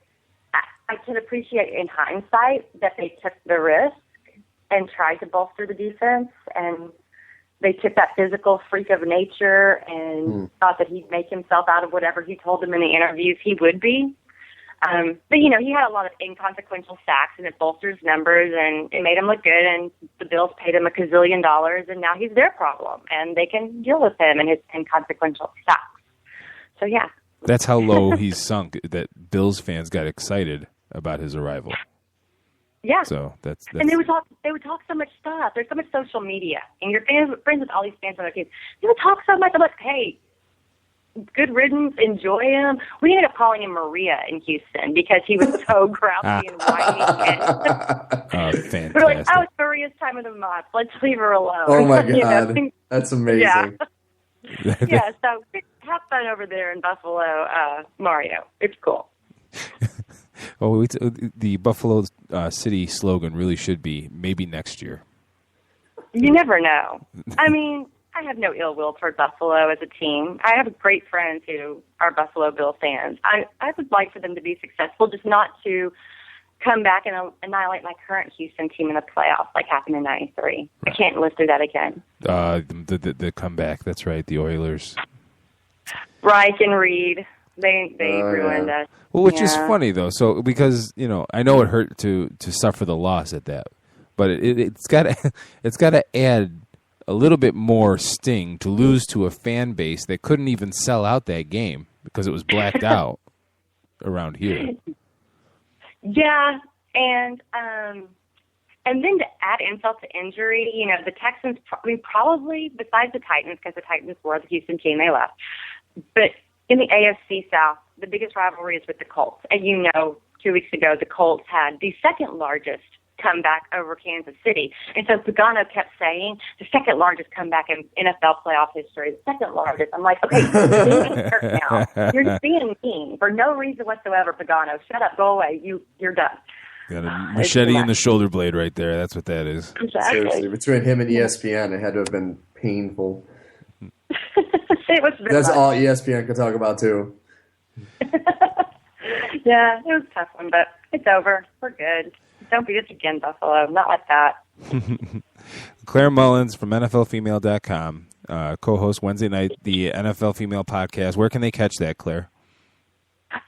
I can appreciate in hindsight that they took the risk and tried to bolster the defense, and they took that physical freak of nature and thought that he'd make himself out of whatever he told them in the interviews he would be. But, he had a lot of inconsequential sacks, and it bolsters numbers, and it made him look good, and the Bills paid him $1 gazillion, and now he's their problem, and they can deal with him and his inconsequential sacks. So, yeah. That's how low he's sunk, that Bills fans got excited about his arrival. Yeah. So that's And they would talk so much stuff. There's so much social media, and you're friends with all these fans on their teams. They would talk so much about, hey, good riddance, enjoy him. We ended up calling him Maria in Houston because he was so grouchy and whiny. fantastic. We're like, it's Maria's time of the month. Let's leave her alone. Oh my You know? God, that's amazing. Yeah. Yeah, so have fun over there in Buffalo, Mario. It's cool. Oh, the Buffalo City slogan really should be maybe next year. You never know. I mean, I have no ill will toward Buffalo as a team. I have great friends who are Buffalo Bill fans. I would like for them to be successful, just not to come back and annihilate my current Houston team in the playoffs like happened in '93. I can't live through that again. The comeback, that's right, the Oilers. Reich and Reed, they ruined us. Well, which is funny though. So because I know it hurt to suffer the loss at that, but it's got to add a little bit more sting to lose to a fan base that couldn't even sell out that game because it was blacked out around here. Yeah, and then to add insult to injury, the Texans, probably besides the Titans, because the Titans were the Houston team, they left. But in the AFC South, the biggest rivalry is with the Colts. And 2 weeks ago, the Colts had the second largest comeback over Kansas City. And so Pagano kept saying, the second largest comeback in NFL playoff history, the second largest. I'm like, okay, you're being hurt now. You're just being mean for no reason whatsoever, Pagano. Shut up, go away. You're done. Got a machete in the shoulder blade right there. That's what that is. Exactly. Seriously, between him and ESPN, it had to have been painful. It was That's all ESPN could talk about, too. Yeah, it was a tough one, but it's over. We're good. Don't beat us again, Buffalo. Not like that. Claire Mullins from NFLfemale.com, co-host Wednesday night, the NFL Female Podcast. Where can they catch that, Claire?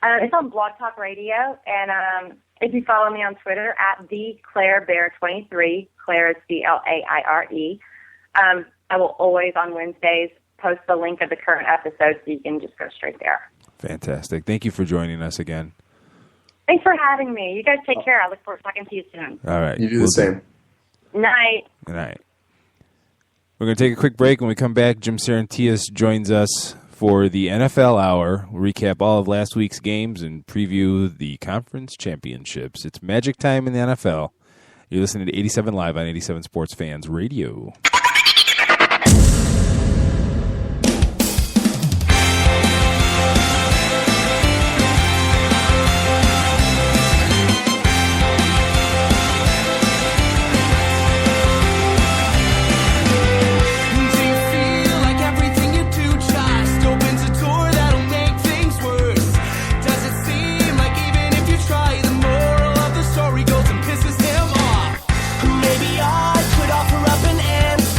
It's on Blog Talk Radio, and if you follow me on Twitter, at @TheClaireBear23, Claire is CLAIRE, I will always, on Wednesdays, post the link of the current episode so you can just go straight there. Fantastic. Thank you for joining us again. Thanks for having me. You guys take care. I look forward to talking to you soon. All right. You do the same. Night. Good night. We're going to take a quick break. When we come back, Jim Sarantias joins us for the NFL Hour. We'll recap all of last week's games and preview the conference championships. It's magic time in the NFL. You're listening to 87 Live on 87 Sports Fans Radio. Maybe I could offer up an answer.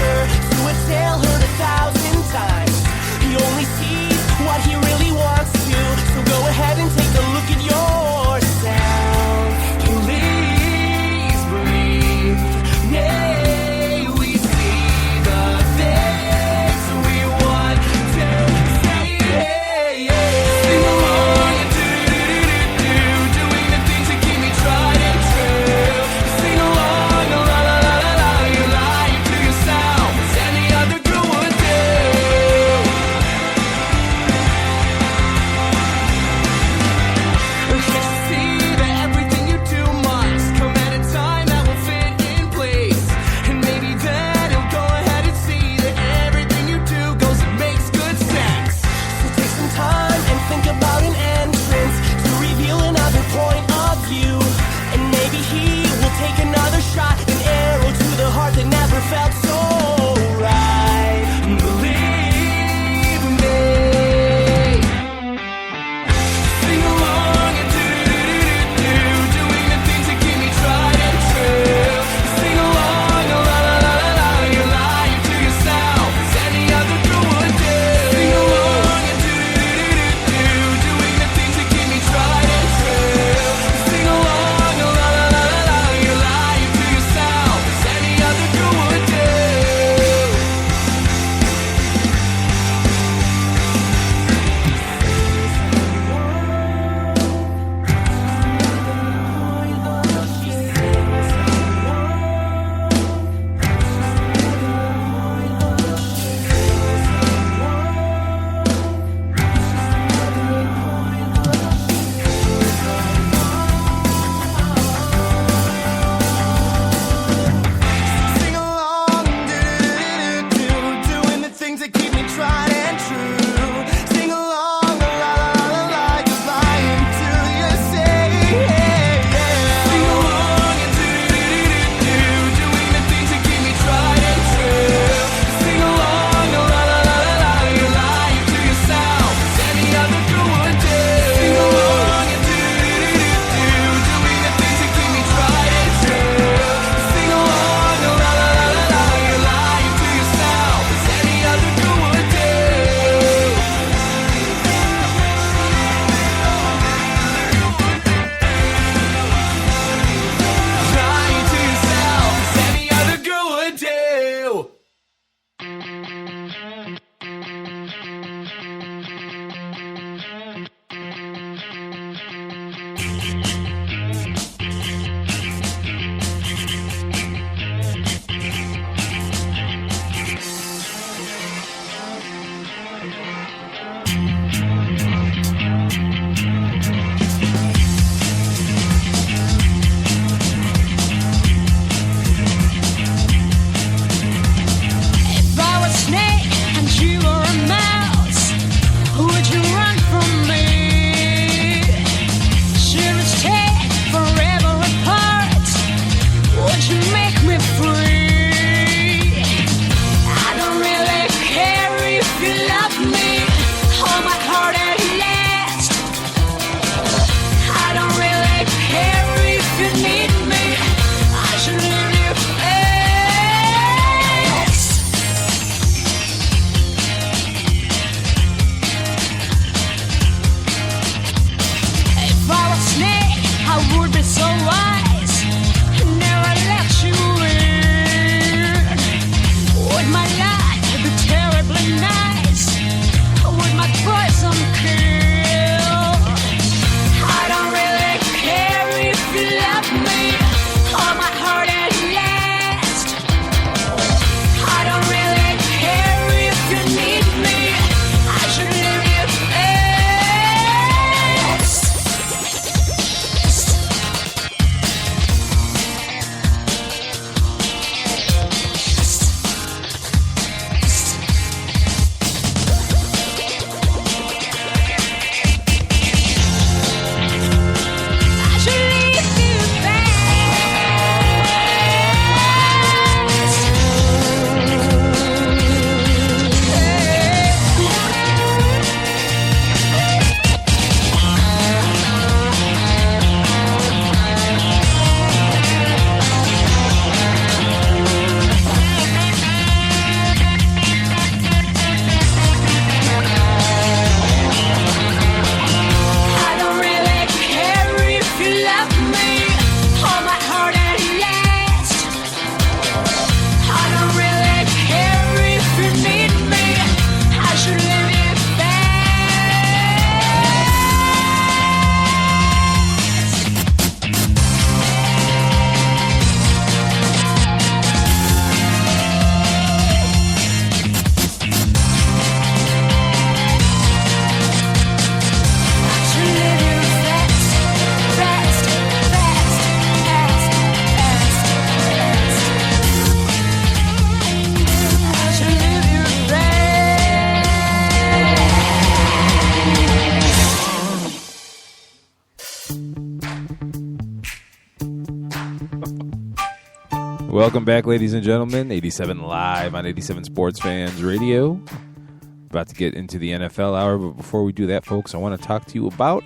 tried and true. Sing along, la la la la la, you're lying till you say, sing along and do, doing the things that keep me tried and true. Sing along, la la la la la, you're lying to yourself, as any other girl would do. Sing along and do, doing the things that keep me tried and true. Sing along, la la la la la, you're lying to yourself, as any other girl would do. Lying to yourself, as any other girl would do. If I was a snake and you were a mouse, would you run from me? Should we stay forever apart? Would you make me free? I don't really care if you love me. Hold my heart at last. I don't really care if you need me. I should leave you fast. If I was a snake, I would be so wise. Never let you in. Would my life be terribly nice? Would my poison kill? I don't really care if you love me. Hold my heart at last. I don't really care if you need me. I should leave you fast. I should leave you I don't really care if you love me. Hold my heart at last. I don't really care if you need me. I should leave you Welcome back, ladies and gentlemen. 87 Live on 87 Sports Fans Radio. About to get into the NFL hour, but before we do that, folks, I want to talk to you about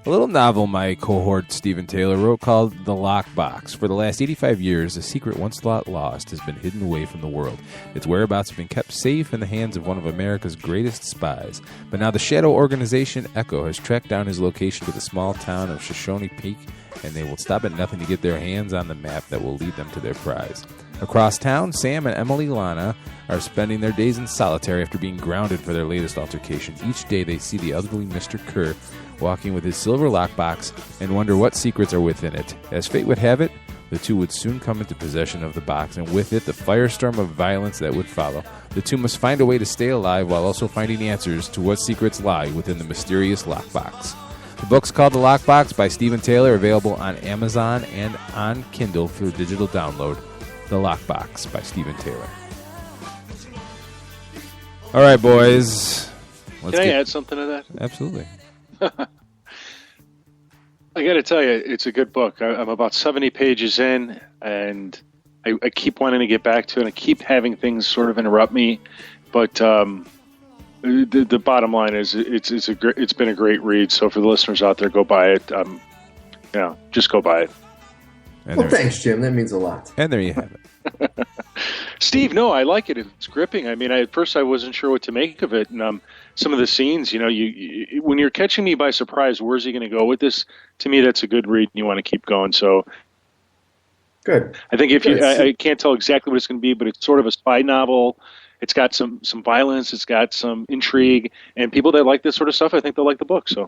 a little novel my cohort Stephen Taylor wrote called The Lockbox. For the last 85 years, a secret once thought lost has been hidden away from the world. Its whereabouts have been kept safe in the hands of one of America's greatest spies. But now the shadow organization Echo has tracked down his location to the small town of Shoshone Peak, and they will stop at nothing to get their hands on the map that will lead them to their prize. Across town, Sam and Emily Lana are spending their days in solitary after being grounded for their latest altercation. Each day they see the elderly Mr. Kerr walking with his silver lockbox and wonder what secrets are within it. As fate would have it, the two would soon come into possession of the box, and with it the firestorm of violence that would follow. The two must find a way to stay alive while also finding answers to what secrets lie within the mysterious lockbox. The book's called The Lockbox by Stephen Taylor, available on Amazon and on Kindle for digital download. The Lockbox by Stephen Taylor. All right, boys. Can I add something to that? Absolutely. I got to tell you, it's a good book. I'm about 70 pages in, and I keep wanting to get back to it. And I keep having things sort of interrupt me, but the bottom line is it's been a great read. So for the listeners out there, go buy it. Just go buy it. Well, thanks, Jim. That means a lot. And there you have it. Steve, no, I like it. It's gripping. I mean, at first I wasn't sure what to make of it, and some of the scenes, you when you're catching me by surprise, where's he going to go with this? To me, that's a good read, and you want to keep going. So, good. I think I can't tell exactly what it's going to be, but it's sort of a spy novel. It's got some violence. It's got some intrigue, and people that like this sort of stuff, I think they'll like the book. So,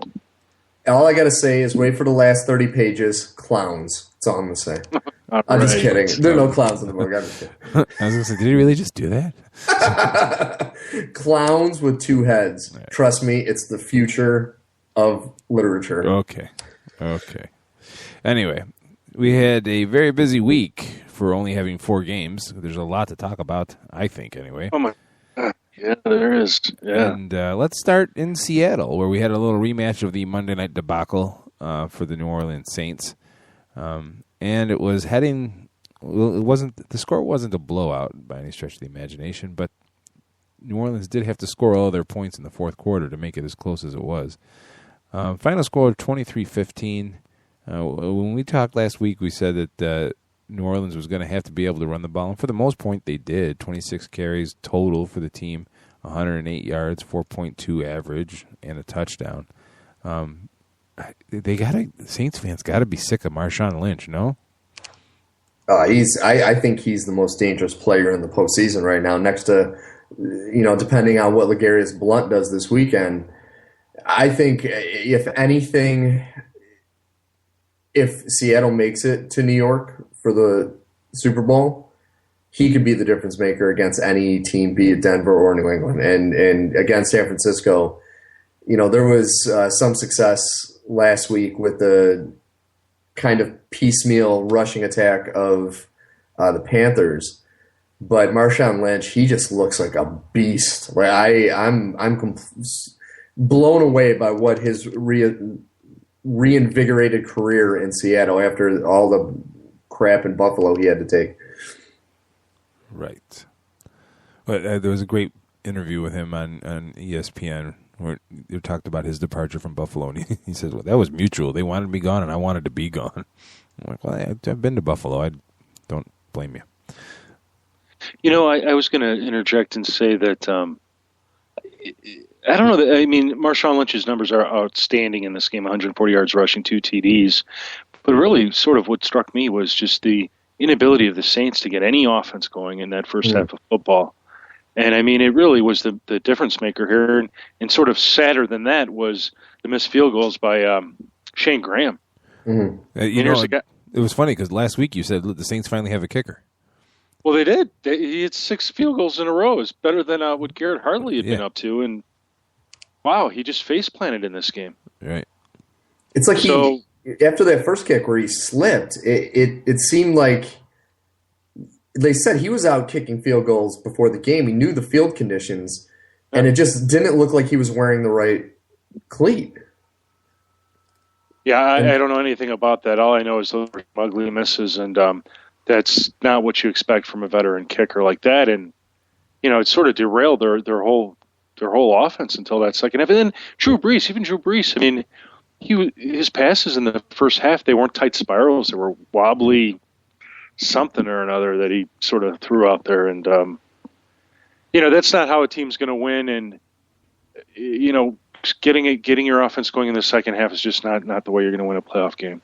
all I got to say is wait for the last 30 pages. Clowns. That's all I'm going to say. I'm just kidding. There are no clowns in the book. I'm just kidding. I was going to say, did he really just do that? Clowns with two heads. Right. Trust me, it's the future of literature. Okay. Anyway, we had a very busy week for only having 4 games. There's a lot to talk about, I think, anyway. Oh, my God. Yeah, there is. Yeah. And let's start in Seattle, where we had a little rematch of the Monday night debacle for the New Orleans Saints. And it was the score wasn't a blowout by any stretch of the imagination, but New Orleans did have to score all their points in the fourth quarter to make it as close as it was. Final score 23-15. When we talked last week, we said that New Orleans was going to have to be able to run the ball, and for the most part, they did. 26 carries total for the team, 108 yards, 4.2 average, and a touchdown. Saints fans got to be sick of Marshawn Lynch, no? I think he's the most dangerous player in the postseason right now. Next to, depending on what Legarius Blount does this weekend, I think if anything, if Seattle makes it to New York for the Super Bowl, he could be the difference maker against any team, be it Denver or New England, and against San Francisco. There was some success last week with the kind of piecemeal rushing attack of the Panthers, but Marshawn Lynch, he just looks like a beast. Like I'm blown away by what his reinvigorated career in Seattle after all the crap in Buffalo he had to take. Right, but there was a great interview with him on ESPN. Where you talked about his departure from Buffalo, and he says, well, that was mutual. They wanted me gone, and I wanted to be gone. I'm like, well, I've been to Buffalo. I don't blame you. I was going to interject and say that I don't know. I mean, Marshawn Lynch's numbers are outstanding in this game, 140 yards rushing, 2 TDs. But really sort of what struck me was just the inability of the Saints to get any offense going in that first half of football. And, I mean, it really was the difference maker here. And sort of sadder than that was the missed field goals by Shane Graham. Mm-hmm. It was funny because last week you said the Saints finally have a kicker. Well, they did. He had 6 field goals in a row. It's better than what Garrett Hartley had been up to. And, wow, he just face-planted in this game. Right. It's like after that first kick where he slipped, it seemed like they said he was out kicking field goals before the game. He knew the field conditions, and it just didn't look like he was wearing the right cleat. Yeah, I don't know anything about that. All I know is those were ugly misses, and that's not what you expect from a veteran kicker like that. And it sort of derailed their whole offense until that second half. And then Drew Brees. I mean, his passes in the first half, they weren't tight spirals. They were wobbly something or another that he sort of threw out there. And, that's not how a team's going to win. And, getting your offense going in the second half is just not the way you're going to win a playoff game.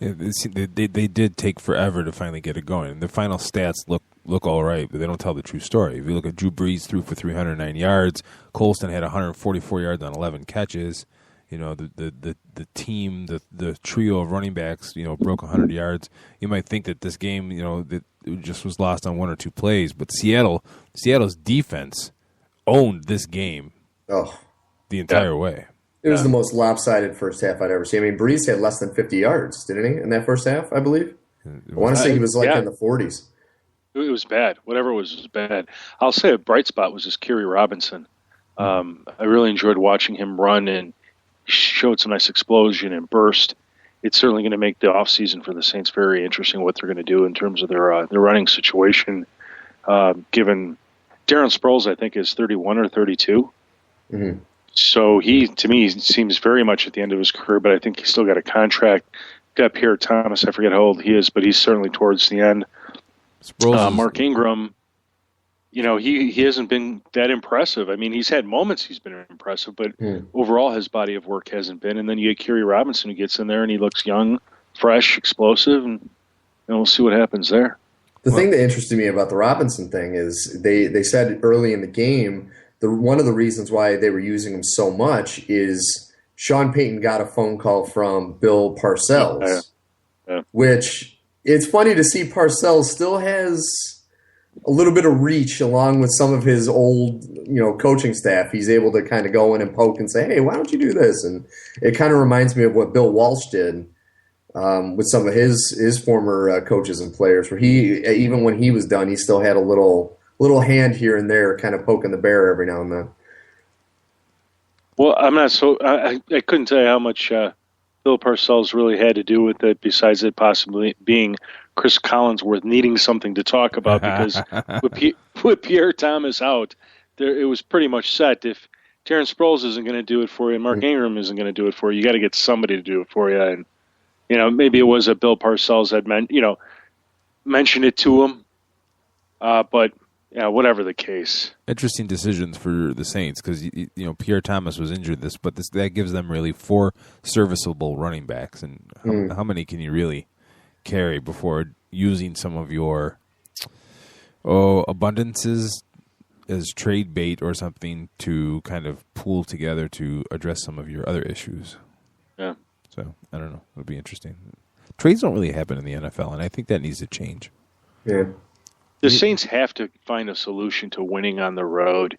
Yeah, they did take forever to finally get it going. The final stats look all right, but they don't tell the true story. If you look at Drew Brees threw for 309 yards, Colston had 144 yards on 11 catches. The team, the trio of running backs, broke 100 yards. You might think that this game, that it just was lost on 1 or 2 plays, but Seattle's defense owned this game the entire way. It was the most lopsided first half I'd ever seen. I mean, Brees had less than 50 yards, didn't he, in that first half, I believe? I want to say he was in the 40s. It was bad. Whatever was bad. I'll say a bright spot was this Kerry Robinson. I really enjoyed watching him run, and he showed some nice explosion and burst. It's certainly going to make the offseason for the Saints very interesting, what they're going to do in terms of their running situation, given Darren Sproles, I think, is 31 or 32. Mm-hmm. So he, to me, seems very much at the end of his career, but I think he's still got a contract. Got Pierre Thomas, I forget how old he is, but he's certainly towards the end. Mark Ingram, he hasn't been that impressive. I mean, he's had moments he's been impressive, but overall his body of work hasn't been. And then you get Kerry Robinson who gets in there and he looks young, fresh, explosive, and we'll see what happens there. The thing that interested me about the Robinson thing is they said early in the game, one of the reasons why they were using him so much is Sean Payton got a phone call from Bill Parcells, which it's funny to see Parcells still has a little bit of reach along with some of his old, coaching staff. He's able to kind of go in and poke and say, hey, why don't you do this? And it kind of reminds me of what Bill Walsh did with some of his former coaches and players, where he, even when he was done, he still had a little hand here and there kind of poking the bear every now and then. Well, I'm not so. I couldn't tell you how much Bill Parcells really had to do with it, besides it possibly being Chris Collinsworth needing something to talk about, because with Pierre Thomas out, it was pretty much set. If Terrence Sproles isn't going to do it for you and Mark Ingram isn't going to do it for you, you got to get somebody to do it for you. And maybe it was that Bill Parcells had mentioned it to him, but. Yeah, whatever the case. Interesting decisions for the Saints because Pierre Thomas was injured but that gives them really 4 serviceable running backs, and how many can you really carry before using some of your abundances as trade bait or something to kind of pool together to address some of your other issues? Yeah. So I don't know. It'll be interesting. Trades don't really happen in the NFL, and I think that needs to change. Yeah. The Saints have to find a solution to winning on the road,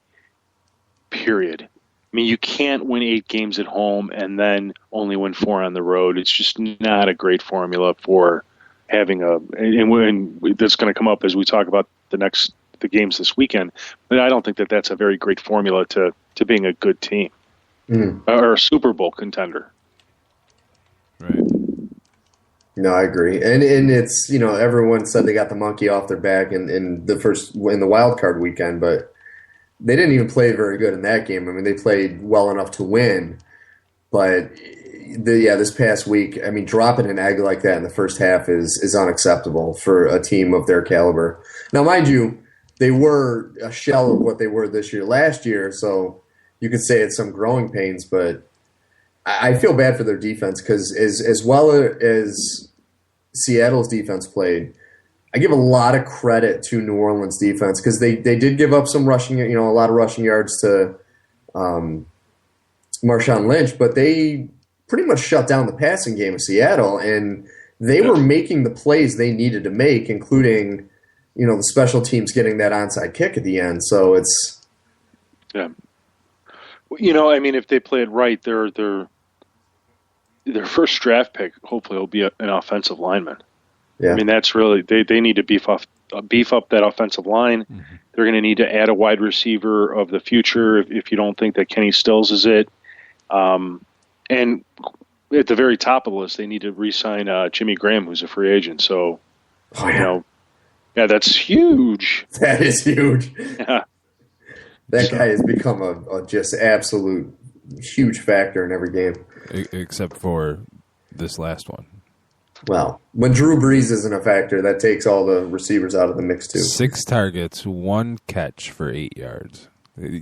period. I mean, you can't win 8 games at home and then only win 4 on the road. It's just not a great formula for having and that's going to come up as we talk about the games this weekend. But I don't think that that's a very great formula to being a good team or a Super Bowl contender. Right. No, I agree, and it's everyone said they got the monkey off their back in the wild card weekend, but they didn't even play very good in that game. I mean, they played well enough to win, but this past week, I mean, dropping an egg like that in the first half is unacceptable for a team of their caliber. Now, mind you, they were a shell of what they were last year, so you could say it's some growing pains, but I feel bad for their defense because as well as Seattle's defense played, I give a lot of credit to New Orleans defense because they did give up some rushing, a lot of rushing yards to Marshawn Lynch, but they pretty much shut down the passing game of Seattle, and they were making the plays they needed to make, including, the special teams getting that onside kick at the end. So it's I mean, if they play it right, their first draft pick hopefully will be an offensive lineman. Yeah. I mean, that's really they need to beef up that offensive line. Mm-hmm. They're going to need to add a wide receiver of the future if you don't think that Kenny Stills is it. And at the very top of the list, they need to re-sign Jimmy Graham, who's a free agent. So, that's huge. That is huge. Yeah. That guy has become a just absolute huge factor in every game. Except for this last one. Well, when Drew Brees isn't a factor, that takes all the receivers out of the mix too. 6 targets, 1 catch for 8 yards.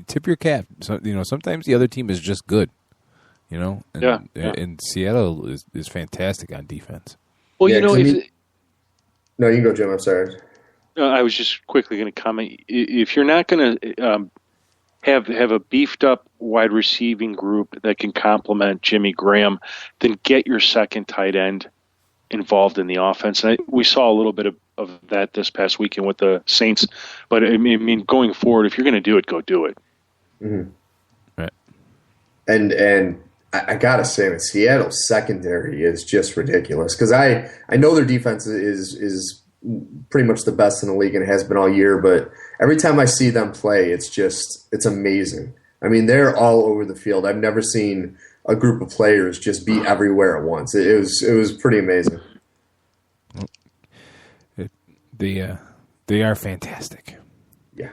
Tip your cap. So, sometimes the other team is just good. And, and Seattle is fantastic on defense. Well, no, you can go, Jim. I'm sorry. I was just quickly going to comment. If you're not going to have a beefed up wide receiving group that can complement Jimmy Graham, then get your second tight end involved in the offense. And we saw a little bit of that this past weekend with the Saints. But I mean, going forward, if you're going to do it, go do it. Mm-hmm. Right. And I gotta say, that Seattle's secondary is just ridiculous because I know their defense is pretty much the best in the league and it has been all year. But every time I see them play, it's amazing. I mean, they're all over the field. I've never seen a group of players just be everywhere at once. It was pretty amazing. They are fantastic. Yeah.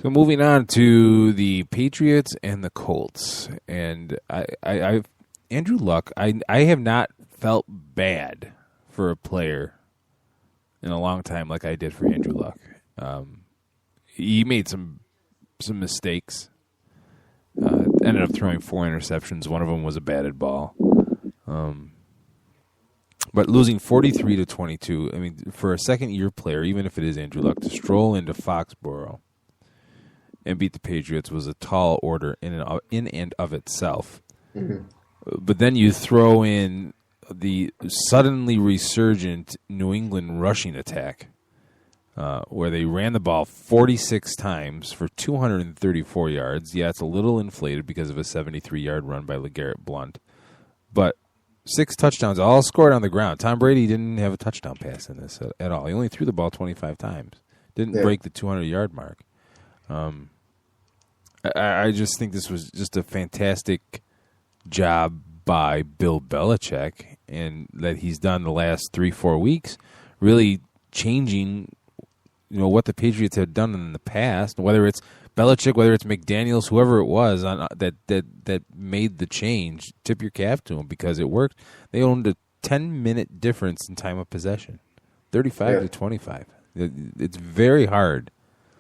So moving on to the Patriots and the Colts, and Andrew Luck. I have not felt bad for a player in a long time like I did for Andrew Luck. He made some mistakes. Ended up throwing 4 interceptions. One of them was a batted ball. But losing 43-22, I mean, for a second-year player, even if it is Andrew Luck, to stroll into Foxborough and beat the Patriots was a tall order in and of itself. Mm-hmm. But then you throw in the suddenly resurgent New England rushing attack, where they ran the ball 46 times for 234 yards. Yeah, it's a little inflated because of a 73-yard run by LeGarrette Blount. But 6 touchdowns, all scored on the ground. Tom Brady didn't have a touchdown pass in this at all. He only threw the ball 25 times. Didn't break the 200-yard mark. I just think this was just a fantastic job by Bill Belichick, and that he's done the last 3-4 weeks, really changing, what the Patriots had done in the past. Whether it's Belichick, whether it's McDaniels, whoever it was that made the change, tip your cap to him because it worked. They owned a 10-minute difference in time of possession, 35-25. It's very hard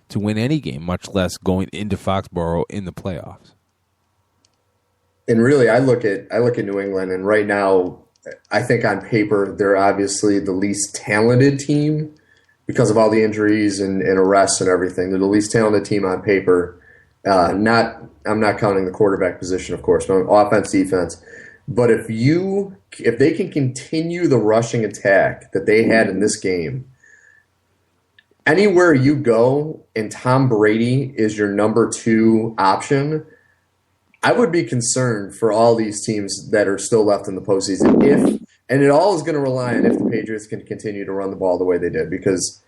to win any game, much less going into Foxborough in the playoffs. And really, I look at New England, and right now, I think on paper they're obviously the least talented team because of all the injuries and arrests and everything. They're the least talented team on paper. I'm not counting the quarterback position, of course, but offense, defense. But if they can continue the rushing attack that they had in this game, anywhere you go and Tom Brady is your number 2 option, I would be concerned for all these teams that are still left in the postseason. And it all is going to rely on if the Patriots can continue to run the ball the way they did. Because,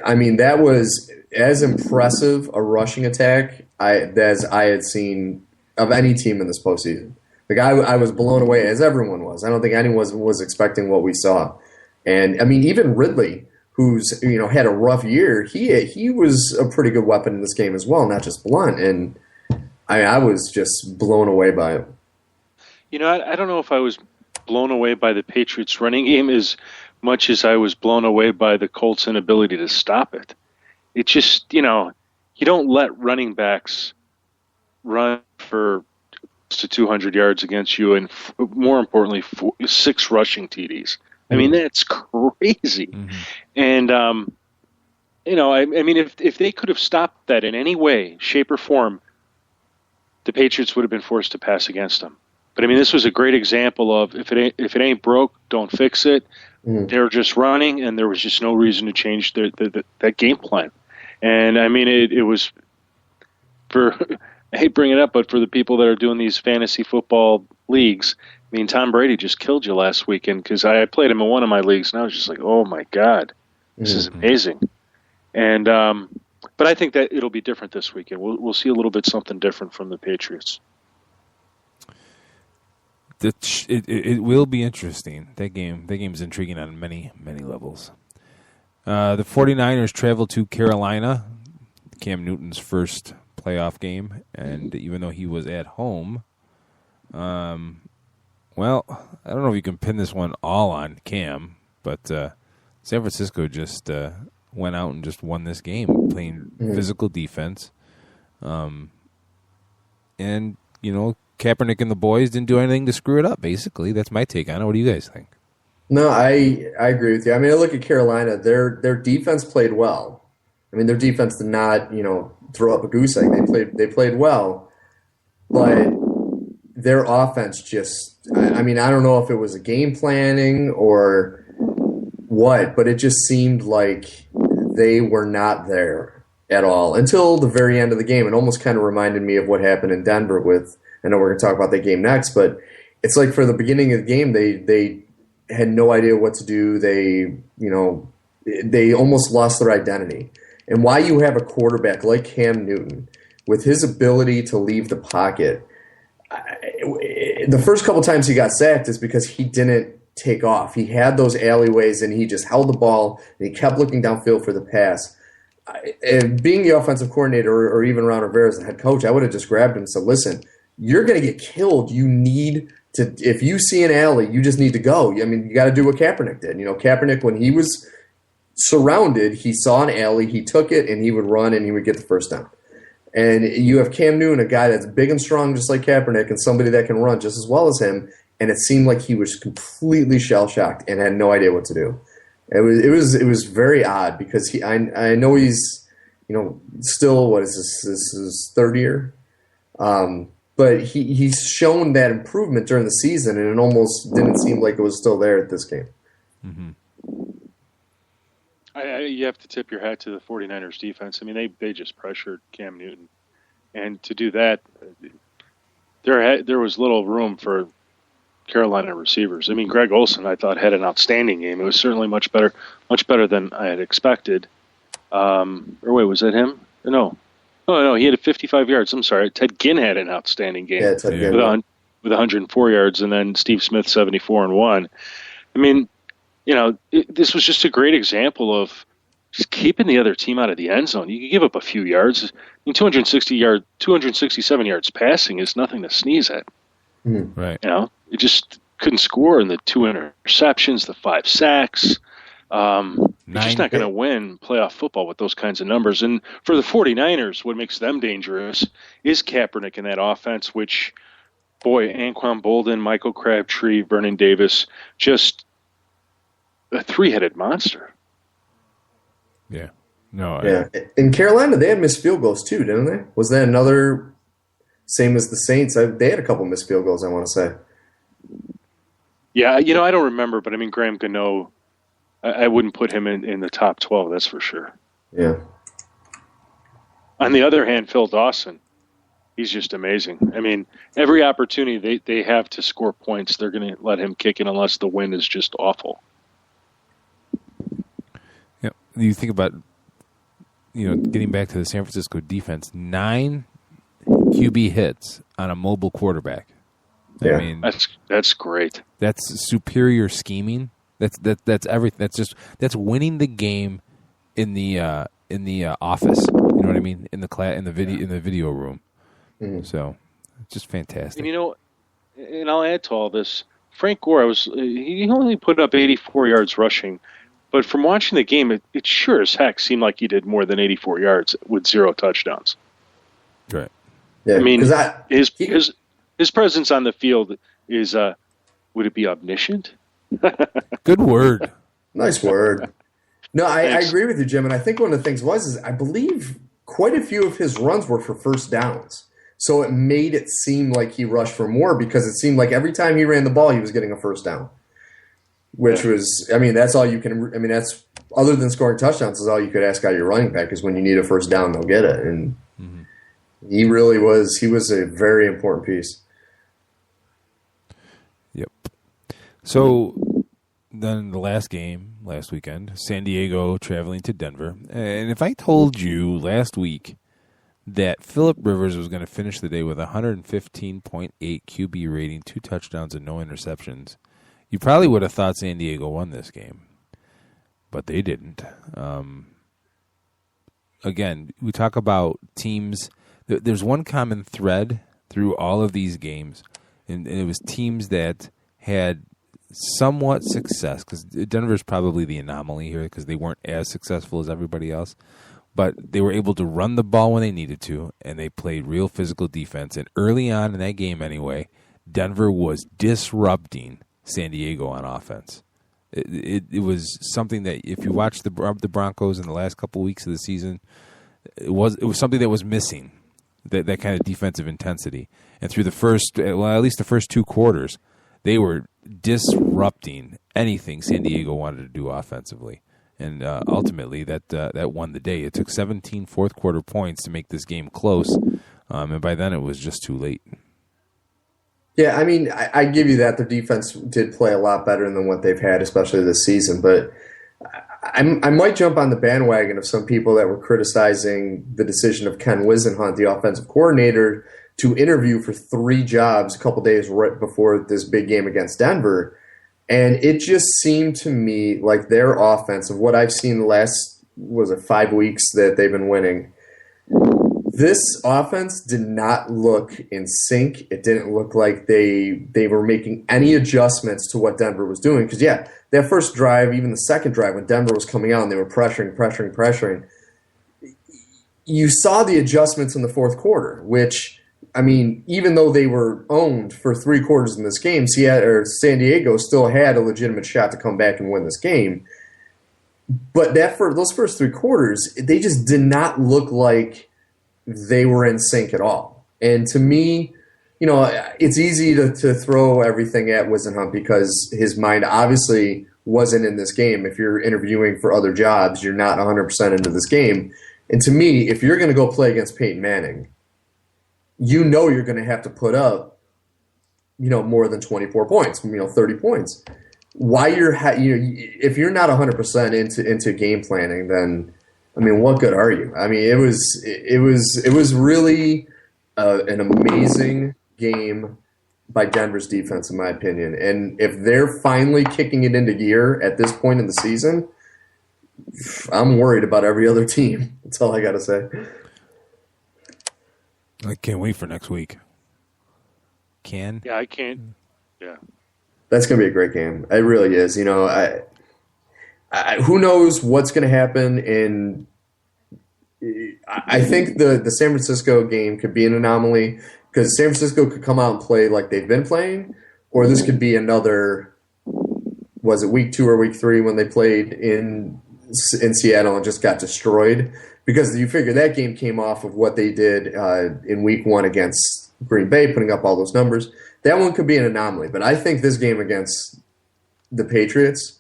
I mean, that was as impressive a rushing attack as I had seen of any team in this postseason. Like, I was blown away, as everyone was. I don't think anyone was expecting what we saw. And, I mean, even Ridley, who's had a rough year, he was a pretty good weapon in this game as well, not just Blunt. And I was just blown away by it. I don't know if I was blown away by the Patriots' running game as much as I was blown away by the Colts' inability to stop it. It just, you don't let running backs run for close to 200 yards against you, and more importantly, 6 rushing TDs. I mean, that's crazy. Mm-hmm. And, I mean, if they could have stopped that in any way, shape, or form, the Patriots would have been forced to pass against them. But I mean, this was a great example of if it ain't broke, don't fix it. They were just running, and there was just no reason to change that game plan. And I mean, it was for I hate bringing it up, but for the people that are doing these fantasy football leagues, I mean, Tom Brady just killed you last weekend because I played him in one of my leagues, and I was just like, oh my God, this is amazing. And but I think that it'll be different this weekend. We'll see a little bit something different from the Patriots. It will be interesting. That game's intriguing on many, many levels. The 49ers travel to Carolina, Cam Newton's first playoff game, and even though he was at home, well, I don't know if you can pin this one all on Cam, but San Francisco just went out and just won this game, playing physical defense. And, Kaepernick and the boys didn't do anything to screw it up, basically. That's my take on it. What do you guys think? No, I agree with you. I mean, I look at Carolina. Their defense played well. I mean, their defense did not, throw up a goose egg. They played well, but their offense just, I mean, I don't know if it was a game planning or what, but it just seemed like they were not there at all until the very end of the game. It almost kind of reminded me of what happened in Denver with, I know we're going to talk about that game next, but it's like for the beginning of the game, they had no idea what to do. They almost lost their identity. And why you have a quarterback like Cam Newton, with his ability to leave the pocket, the first couple times he got sacked is because he didn't take off. He had those alleyways, and he just held the ball, and he kept looking downfield for the pass. And being the offensive coordinator or even Ron Rivera as the head coach, I would have just grabbed him and said, listen, you're going to get killed. You need to, if you see an alley, you just need to go. I mean, you got to do what Kaepernick did. Kaepernick, when he was surrounded, he saw an alley, he took it, and he would run, and he would get the first down. And you have Cam Newton, a guy that's big and strong just like Kaepernick, and somebody that can run just as well as him, and it seemed like he was completely shell-shocked and had no idea what to do. It was very odd because I know he's still, what is this is third year, but he's shown that improvement during the season, and it almost didn't seem like it was still there at this game. Mm-hmm. You have to tip your hat to the 49ers defense. I mean, they just pressured Cam Newton, and to do that, there was little room for Carolina receivers. I mean, Greg Olsen, I thought, had an outstanding game. It was certainly much better than I had expected. Or wait, was that him? No, he had 55 yards. I'm sorry. Ted Ginn had an outstanding game with 104 yards, and then Steve Smith 74 and 1. I mean, this was just a great example of just keeping the other team out of the end zone. You could give up a few yards. I mean, 267 yards passing is nothing to sneeze at. Mm-hmm. Right. It just couldn't score, and the 2 interceptions, the 5 sacks. You're just not going to win playoff football with those kinds of numbers. And for the 49ers, what makes them dangerous is Kaepernick in that offense, which, boy, Anquan Bolden, Michael Crabtree, Vernon Davis, just a 3-headed monster. Yeah. No. Yeah. In Carolina, they had missed field goals too, didn't they? Was that another, same as the Saints? They had a couple missed field goals, I want to say. Yeah, I don't remember, but I mean, Graham Gano, I wouldn't put him in the top 12, that's for sure. Yeah. On the other hand, Phil Dawson, he's just amazing. I mean, every opportunity they have to score points, they're going to let him kick it unless the wind is just awful. Yeah. You think about, getting back to the San Francisco defense, 9 QB hits on a mobile quarterback. Yeah. I mean, that's great. That's superior scheming. That's everything. That's winning the game in the office. You know what I mean? In the video room. Mm-hmm. So it's just fantastic. And and I'll add to all this. Frank Gore, he only put up 84 yards rushing, but from watching the game, it sure as heck seemed like he did more than 84 yards with 0 touchdowns. Right. Yeah, I mean, his presence on the field is, would it be omniscient? Good word. Nice word. No, I agree with you, Jim. And I think one of the things is I believe quite a few of his runs were for first downs. So it made it seem like he rushed for more because it seemed like every time he ran the ball, he was getting a first down. Which was, that's all you can, that's, other than scoring touchdowns, is all you could ask out of your running back is when you need a first down, they'll get it. And he was a very important piece. Yep. So then the last game last weekend, San Diego traveling to Denver. And if I told you last week that Phillip Rivers was going to finish the day with 115.8 QB rating, 2 touchdowns and no interceptions, you probably would have thought San Diego won this game. But they didn't. Again, we talk about teams. There's one common thread through all of these games, and it was teams that had somewhat success, because Denver's probably the anomaly here because they weren't as successful as everybody else, but they were able to run the ball when they needed to, and they played real physical defense. And early on in that game anyway, Denver was disrupting San Diego on offense. It was something that if you watch the Broncos in the last couple of weeks of the season, it was something that was missing, that kind of defensive intensity. And through at least the first 2 quarters, they were disrupting anything San Diego wanted to do offensively. And ultimately, that won the day. It took 17 fourth-quarter points to make this game close, and by then it was just too late. Yeah, I give you that. Their defense did play a lot better than what they've had, especially this season. But I might jump on the bandwagon of some people that were criticizing the decision of Ken Wisenhunt, the offensive coordinator, to interview for 3 jobs a couple days right before this big game against Denver. And it just seemed to me like their offense, of what I've seen the last, was it 5 weeks that they've been winning, this offense did not look in sync. It didn't look like they were making any adjustments to what Denver was doing. Because, yeah, that first drive, even the second drive, when Denver was coming out and they were pressuring, you saw the adjustments in the fourth quarter, which, I mean, even though they were owned for 3 quarters in this game, San Diego still had a legitimate shot to come back and win this game. But those first 3 quarters, they just did not look like they were in sync at all. And to me, it's easy to throw everything at Wisenhunt because his mind obviously wasn't in this game. If you're interviewing for other jobs, you're not 100% into this game. And to me, if you're going to go play against Peyton Manning, you're going to have to put up, more than 24 points, 30 points. If you're not 100% into game planning, then I mean, what good are you? I mean, it was really an amazing game by Denver's defense, in my opinion. And if they're finally kicking it into gear at this point in the season, I'm worried about every other team. That's all I got to say. I can't wait for next week. Yeah, I can't. Yeah. That's going to be a great game. It really is. Who knows what's going to happen in I think the San Francisco game could be an anomaly because San Francisco could come out and play like they've been playing, or this could be another, was it week 2 or week 3 when they played in Seattle and just got destroyed? Because you figure that game came off of what they did in week 1 against Green Bay, putting up all those numbers. That one could be an anomaly, but I think this game against the Patriots,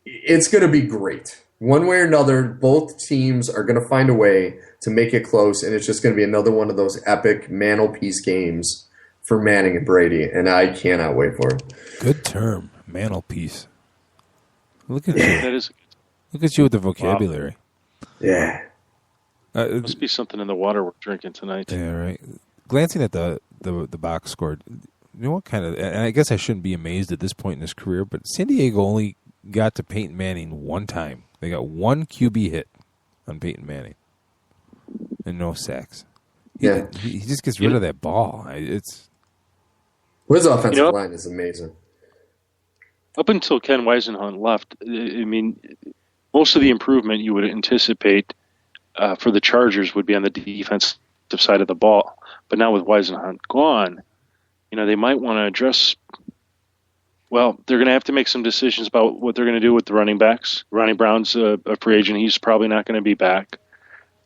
it's going to be great. One way or another, both teams are going to find a way to make it close, and it's just going to be another one of those epic mantelpiece games for Manning and Brady, and I cannot wait for it. Good term, mantelpiece. Look at you. That is. Look at you with the vocabulary. Yeah. Must be something in the water we're drinking tonight. Yeah, right. Glancing at the box score, you know what kind of, and I guess I shouldn't be amazed at this point in his career, but San Diego only got to Peyton Manning one time. They got 1 QB hit on Peyton Manning and no sacks. He just gets rid of that ball. His offensive line is amazing. Up until Ken Wisenhunt left, I mean, most of the improvement you would anticipate for the Chargers would be on the defensive side of the ball. But now with Wisenhunt gone, they might want to address. Well, they're going to have to make some decisions about what they're going to do with the running backs. Ronnie Brown's a free agent; he's probably not going to be back.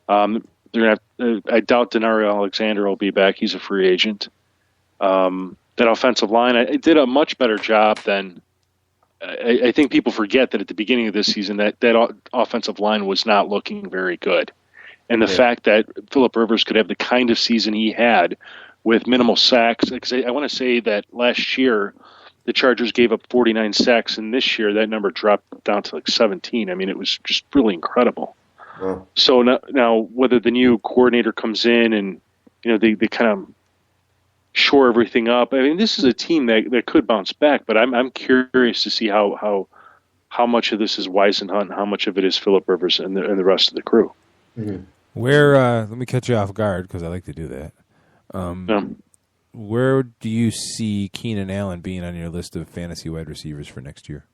They're going to. I doubt Denario Alexander will be back; he's a free agent. That offensive line, it did a much better job than. I think people forget that at the beginning of this season, that offensive line was not looking very good. And the fact that Phillip Rivers could have the kind of season he had with minimal sacks, because I want to say that last year the Chargers gave up 49 sacks, and this year that number dropped down to like 17. I mean, it was just really incredible. Wow. So now whether the new coordinator comes in and they kind of shore everything up, I mean, this is a team that could bounce back, but I'm curious to see how much of this is Wisenhunt and how much of it is Phillip Rivers and the rest of the crew. Mm-hmm. Let me catch you off guard because I like to do that. Where do you see Keenan Allen being on your list of fantasy wide receivers for next year?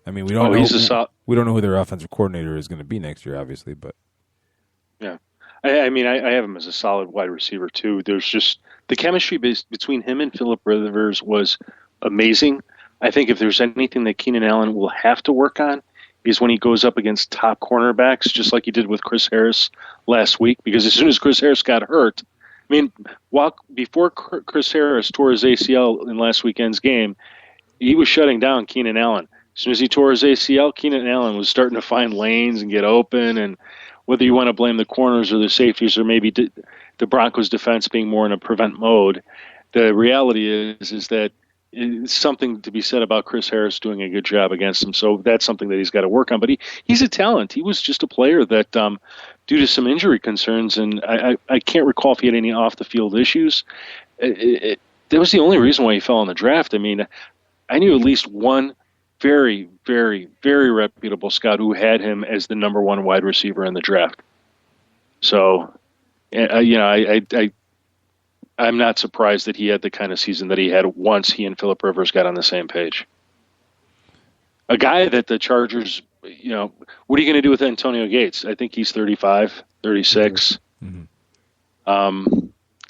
I mean, we don't know who their offensive coordinator is going to be next year, obviously, but yeah, I mean, I have him as a solid wide receiver too. There's just the chemistry between him and Phillip Rivers was amazing. I think if there's anything that Keenan Allen will have to work on is when he goes up against top cornerbacks, just like he did with Chris Harris last week, because as soon as Chris Harris got hurt, I mean, before Chris Harris tore his ACL in last weekend's game, he was shutting down Keenan Allen. As soon as he tore his ACL, Keenan Allen was starting to find lanes and get open, and whether you want to blame the corners or the safeties or maybe the Broncos defense being more in a prevent mode, the reality is that it's something to be said about Chris Harris doing a good job against him. So that's something that he's got to work on. But he's a talent. He was just a player that, due to some injury concerns, and I can't recall if he had any off-the-field issues, that was the only reason why he fell in the draft. I mean, I knew at least one very, very, very reputable scout who had him as the number one wide receiver in the draft. So, I'm not surprised that he had the kind of season that he had once he and Phillip Rivers got on the same page. A guy that the Chargers, what are you going to do with Antonio Gates? I think he's 35, 36. Mm-hmm.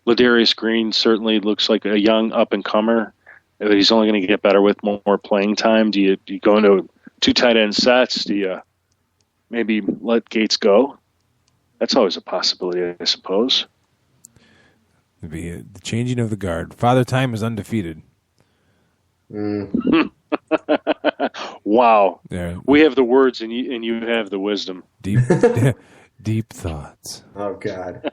Ladarius Green certainly looks like a young up-and-comer. He's only going to get better with more playing time. Do you go into 2 tight end sets? Do you maybe let Gates go? That's always a possibility, I suppose. It'd be the changing of the guard. Father Time is undefeated. Wow. Yeah. We have the words and you have the wisdom. Deep deep thoughts. Oh God.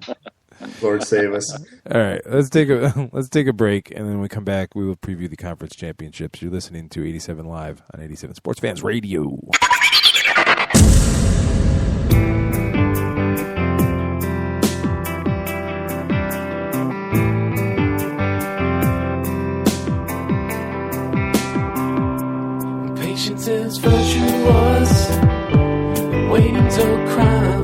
Lord save us. All right, let's take a break, and then when we come back, we will preview the conference championships. You're listening to 87 Live on 87 Sports Fans Radio. Patience is virtuous, waiting's a crime.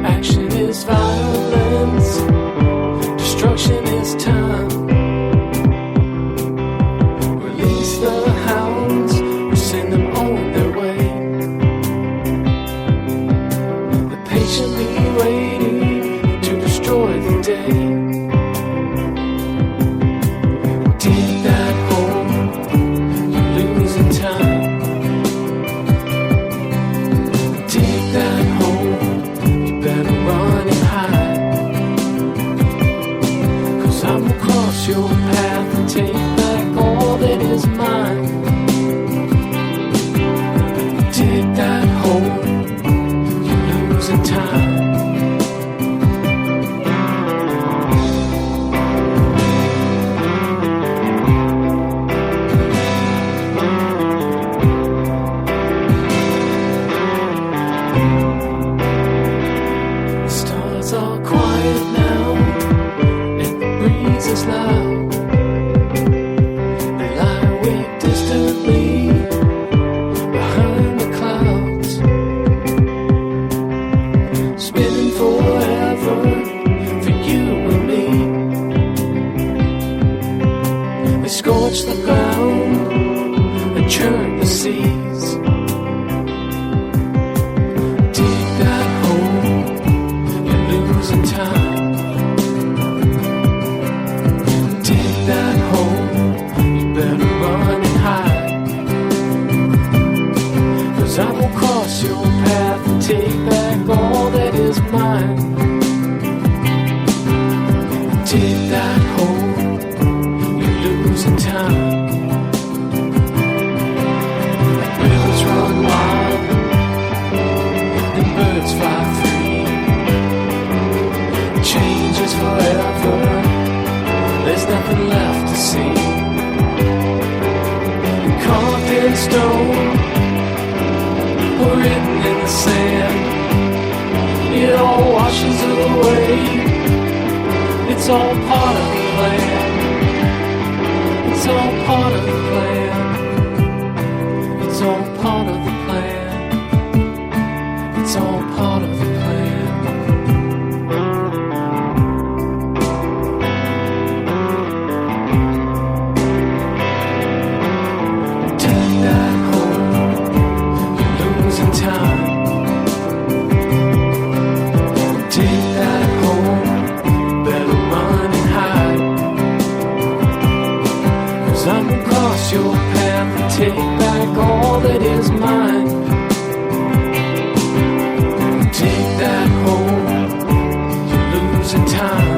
Action is violence, destruction is time. Release the hounds or send them on their way. They're patiently waiting to destroy the day. Dig that hole, you're losing time. Dig that hole, you better run and hide. 'Cause I will cross your path and take back all that is mine. Dig that hole, you're losing time. The stars are quiet now, and the breeze is loud. They lie awake distantly behind the clouds, spinning forever for you and me. They scorch the ground and churn the seas. Dig that hole, you're losing time. Dig that hole, you better run and hide. 'Cause I will cross your path and take back all that is mine. Dig that hole, you're losing time. Rivers run wild and birds fly free. Change is forever, there's nothing left to see. Carved in stone or written in the sand, it all washes away. It's all part of the plan. It's all part of the plan. It's all part of the plan. It's all part of the plan. Take that home, you're losing time. Take that home, better run and hide. 'Cause I'm gonna cross your path and take back all that is mine. Take that home, you're losing time.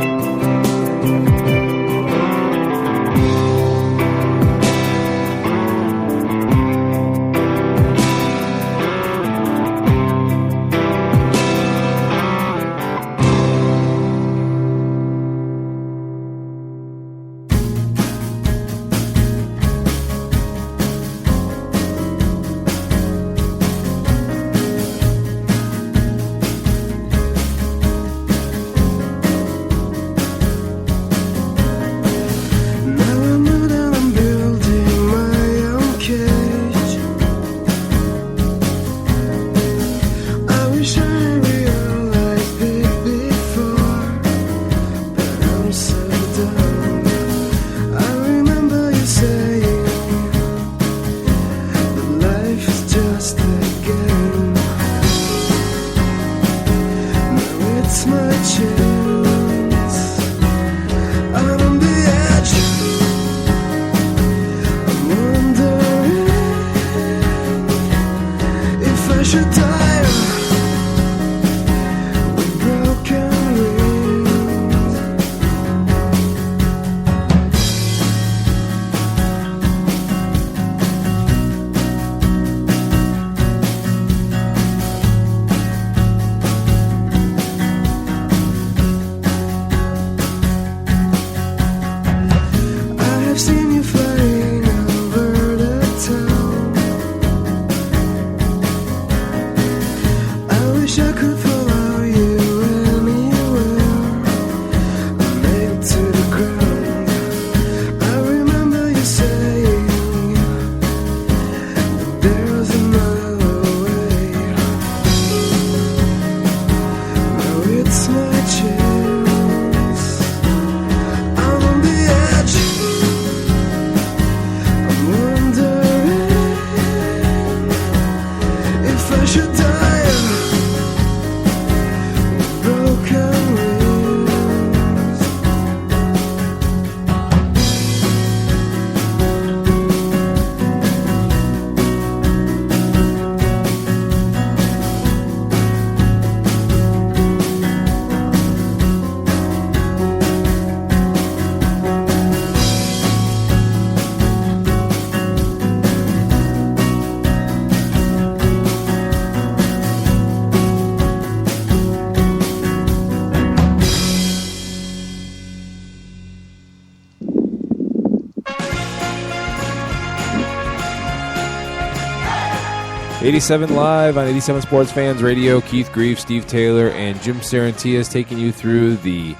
87 Live on 87 Sports Fans Radio. Keith Grief, Steve Taylor, and Jim Sarantias taking you through the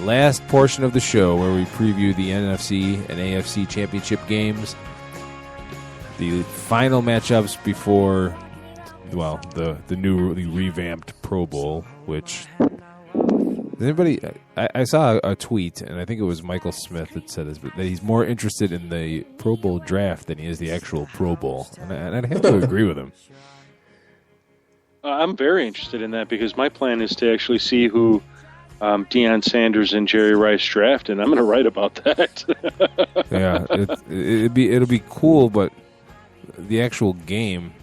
last portion of the show where we preview the NFC and AFC championship games. The final matchups before, well, the newly revamped Pro Bowl, which... Anybody? I saw a tweet, and I think it was Michael Smith that said this, but that he's more interested in the Pro Bowl draft than he is the actual Pro Bowl, and I'd have to agree with him. I'm very interested in that because my plan is to actually see who Deion Sanders and Jerry Rice draft, and I'm going to write about that. Yeah, it'll be cool, but the actual game,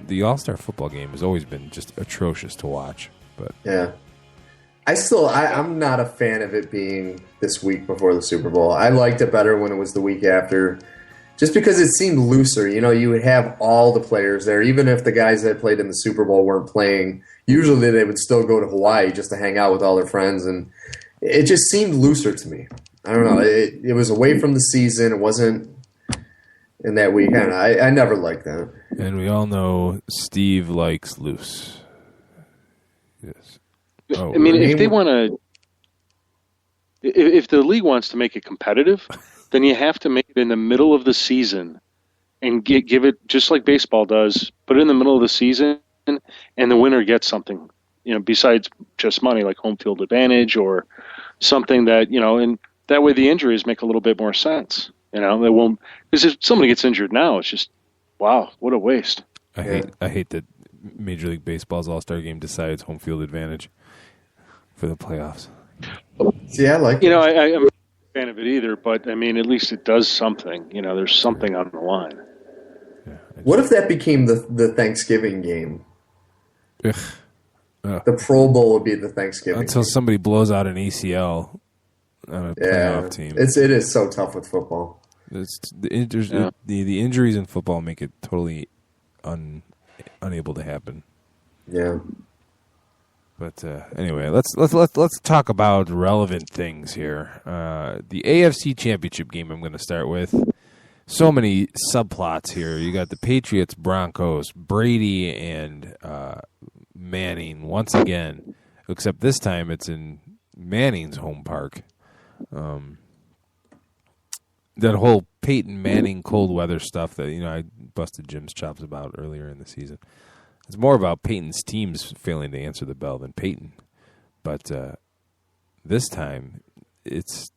the All-Star football game, has always been just atrocious to watch. But yeah. I'm not a fan of it being this week before the Super Bowl. I liked it better when it was the week after, just because it seemed looser. You know, you would have all the players there, even if the guys that played in the Super Bowl weren't playing. Usually they would still go to Hawaii just to hang out with all their friends, and it just seemed looser to me. I don't know. It was away from the season. It wasn't in that week. I never liked that. And we all know Steve likes loose. Yes. I mean, if they want to, if the league wants to make it competitive, then you have to make it in the middle of the season and give it, just like baseball does, put it in the middle of the season, and the winner gets something, you know, besides just money, like home field advantage or something that, you know, and that way the injuries make a little bit more sense. You know, they won't, because if somebody gets injured now, it's just, wow, what a waste. I hate that Major League Baseball's All-Star Game decides home field advantage for the playoffs. See, I like it. You know, I'm not a fan of it either, but I mean, at least it does something. You know, there's something on the line. Yeah, what if that became the Thanksgiving game? Ugh. The Pro Bowl would be the Thanksgiving until game. Somebody blows out an ACL on a playoff team. It is so tough with football. The injuries in football make it totally unable to happen. Yeah. But anyway, let's talk about relevant things here. The AFC Championship game I'm going to start with. So many subplots here. You got the Patriots, Broncos, Brady, and Manning once again, except this time it's in Manning's home park. That whole Peyton Manning cold weather stuff that, you know, I busted Jim's chops about earlier in the season. It's more about Peyton's teams failing to answer the bell than Peyton. But this time, it's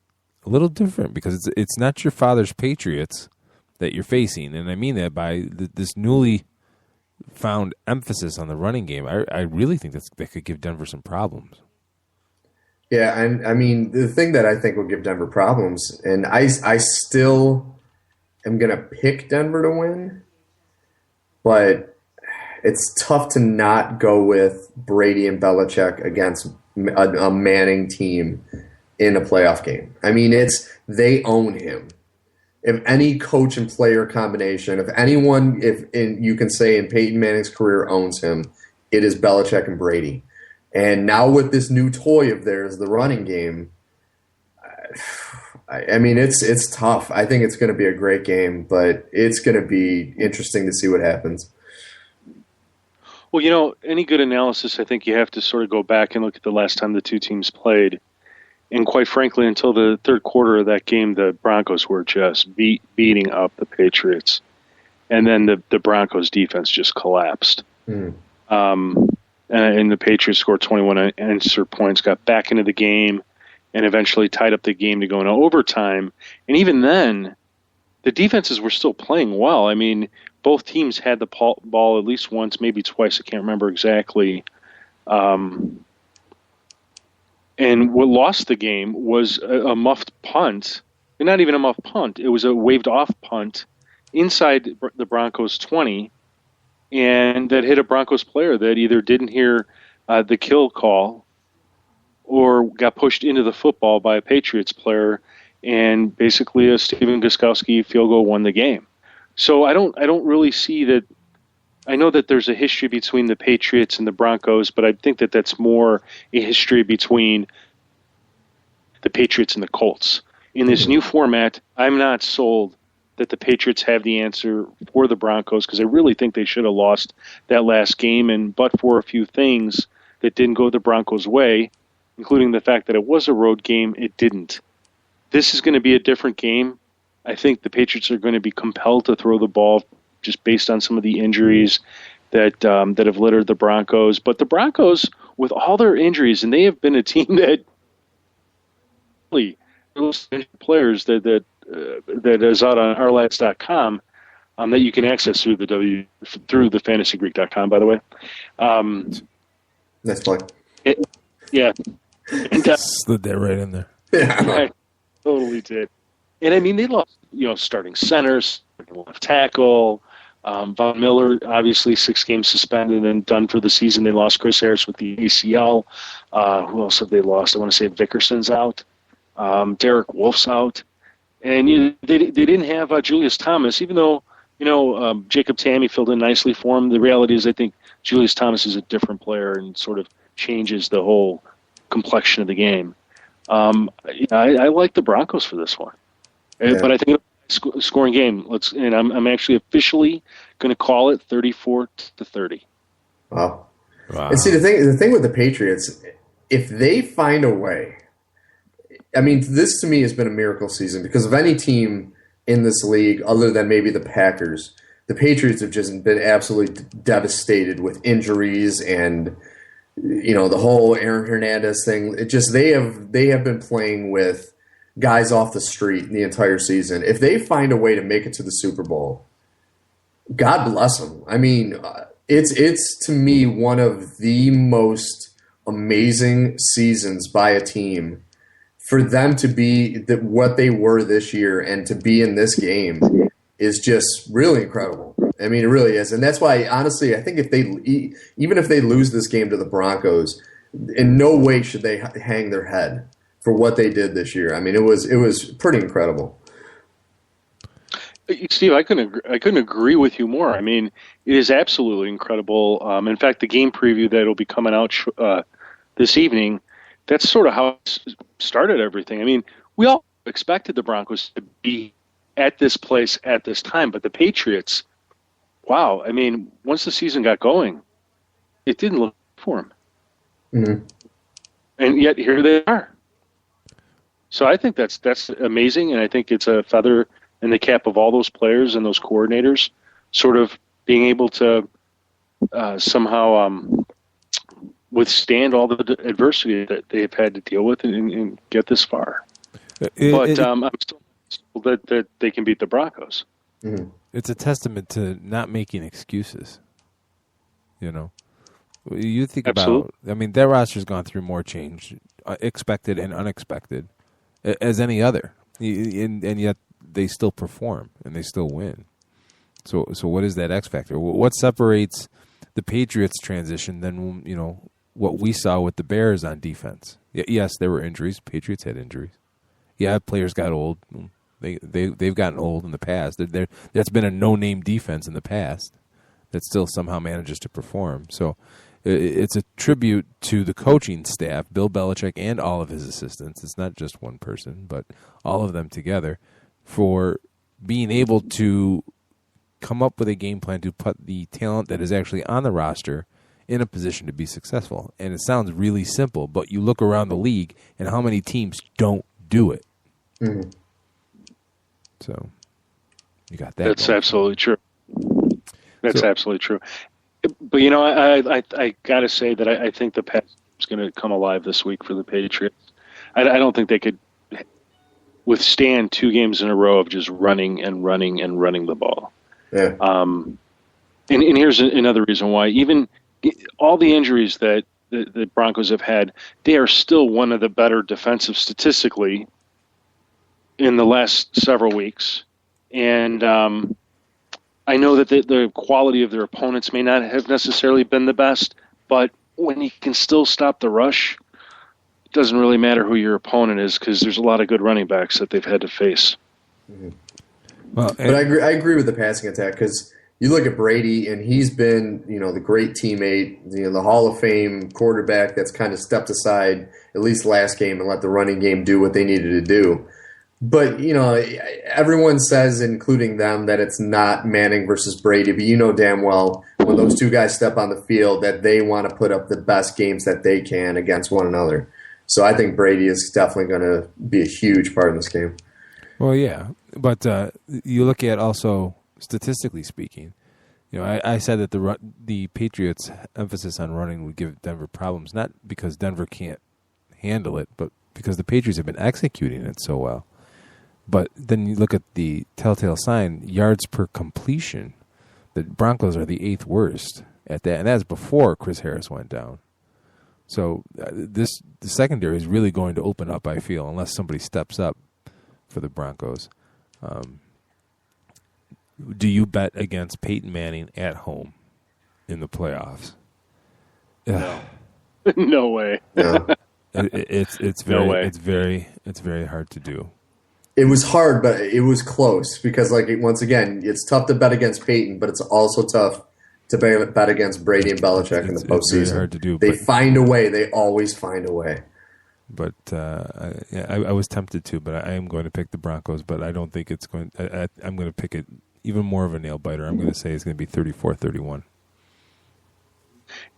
a little different because it's not your father's Patriots that you're facing. And I mean that by this newly found emphasis on the running game. I really think that could give Denver some problems. Yeah, and I mean, the thing that I think will give Denver problems, and I still am going to pick Denver to win, but it's tough to not go with Brady and Belichick against a Manning team in a playoff game. I mean, they own him. If any coach and player combination, if anyone, you can say in Peyton Manning's career owns him, it is Belichick and Brady. And now with this new toy of theirs, the running game, I mean, it's tough. I think it's going to be a great game, but it's going to be interesting to see what happens. Well, you know, any good analysis, I think you have to sort of go back and look at the last time the two teams played. And quite frankly, until the third quarter of that game, the Broncos were just beating up the Patriots. And then the Broncos defense just collapsed. And the Patriots scored 21 unanswered points, got back into the game, and eventually tied up the game to go into overtime. And even then, the defenses were still playing well. I mean, both teams had the ball at least once, maybe twice. I can't remember exactly. And what lost the game was a muffed punt. And not even a muffed punt. It was a waved-off punt inside the Broncos' 20, and that hit a Broncos player that either didn't hear the kill call or got pushed into the football by a Patriots player, and basically a Steven Gostkowski field goal won the game. So I don't really see that. I know that there's a history between the Patriots and the Broncos, but I think that that's more a history between the Patriots and the Colts. In this new format, I'm not sold that the Patriots have the answer for the Broncos, because I really think they should have lost that last game, and but for a few things that didn't go the Broncos' way, including the fact that it was a road game, it didn't. This is going to be a different game. I think the Patriots are going to be compelled to throw the ball just based on some of the injuries that have littered the Broncos. But the Broncos, with all their injuries, and they have been a team that really players that is out on ourlads.com that you can access through the fantasygreek.com, by the way. Nice play. Yeah. And, Slid that right in there. Yeah. I totally did. And I mean, they lost, starting centers, left tackle. Von Miller, obviously 6 games suspended and done for the season. They lost Chris Harris with the ACL. Who else have they lost? I want to say Vickerson's out. Derek Wolf's out. And they didn't have Julius Thomas, even though, Jacob Tamme filled in nicely for him. The reality is I think Julius Thomas is a different player and sort of changes the whole complexion of the game. I like the Broncos for this one. Yeah. But I think scoring game. I'm actually officially going to call it 34-30. Wow. And see, the thing with the Patriots, if they find a way, I mean, this to me has been a miracle season, because of any team in this league other than maybe the Packers, the Patriots have just been absolutely devastated with injuries and the whole Aaron Hernandez thing. It just they have been playing with guys off the street the entire season. If they find a way to make it to the Super Bowl, God bless them. I mean, it's to me one of the most amazing seasons by a team. For them to be what they were this year and to be in this game is just really incredible. I mean, it really is. And that's why, honestly, I think even if they lose this game to the Broncos, in no way should they hang their head for what they did this year. I mean, it was pretty incredible. Steve, I couldn't agree with you more. I mean, it is absolutely incredible. In fact, the game preview that will be coming out this evening, that's sort of how it started everything. I mean, we all expected the Broncos to be at this place at this time, but the Patriots, wow. I mean, once the season got going, it didn't look for them. Mm-hmm. And yet here they are. So I think that's amazing, and I think it's a feather in the cap of all those players and those coordinators sort of being able to somehow withstand all the adversity that they've had to deal with and get this far. I'm still that they can beat the Broncos. Mm-hmm. It's a testament to not making excuses. You think Absolutely. about, I mean, their roster's gone through more change, expected and unexpected, as any other. And yet they still perform and they still win. So what is that X factor? What separates the Patriots transition than, what we saw with the Bears on defense? Yes, there were injuries. Patriots had injuries. Yeah, players got old. They've gotten old in the past. There's been a no-name defense in the past that still somehow manages to perform. So it's a tribute to the coaching staff, Bill Belichick and all of his assistants. It's not just one person, but all of them together, for being able to come up with a game plan to put the talent that is actually on the roster in a position to be successful. And it sounds really simple, but you look around the league and how many teams don't do it. Mm-hmm. So you got that. That's going. absolutely true. That's absolutely true. But I got to say that I think the pass is going to come alive this week for the Patriots. I don't think they could withstand 2 games in a row of just running and running and running the ball. Yeah. And here's another reason why. Even all the injuries that the Broncos have had, they are still one of the better defensive statistically in the last several weeks. And I know that the quality of their opponents may not have necessarily been the best, but when you can still stop the rush, it doesn't really matter who your opponent is, because there's a lot of good running backs that they've had to face. Mm-hmm. Well, But I agree with the passing attack, because you look at Brady, and he's been, the great teammate, the Hall of Fame quarterback that's kind of stepped aside, at least last game, and let the running game do what they needed to do. But, everyone says, including them, that it's not Manning versus Brady. But you know damn well when those two guys step on the field that they want to put up the best games that they can against one another. So I think Brady is definitely going to be a huge part of this game. Well, yeah. But you look at also, statistically speaking, I said that the Patriots' emphasis on running would give Denver problems, not because Denver can't handle it, but because the Patriots have been executing it so well. But then you look at the telltale sign, yards per completion. The Broncos are the 8th worst at that, and that's before Chris Harris went down. So the secondary is really going to open up, I feel, unless somebody steps up for the Broncos. Do you bet against Peyton Manning at home in the playoffs? No, no way. No. It's very hard to do. It was hard, but it was close because, once again, it's tough to bet against Peyton, but it's also tough to bet against Brady and Belichick in the postseason. It's very hard to do. They find a way. They always find a way. But I was tempted to, but I am going to pick the Broncos. But I don't think it's going. I'm going to pick it even more of a nail biter. I'm going to say it's going to be 34-31.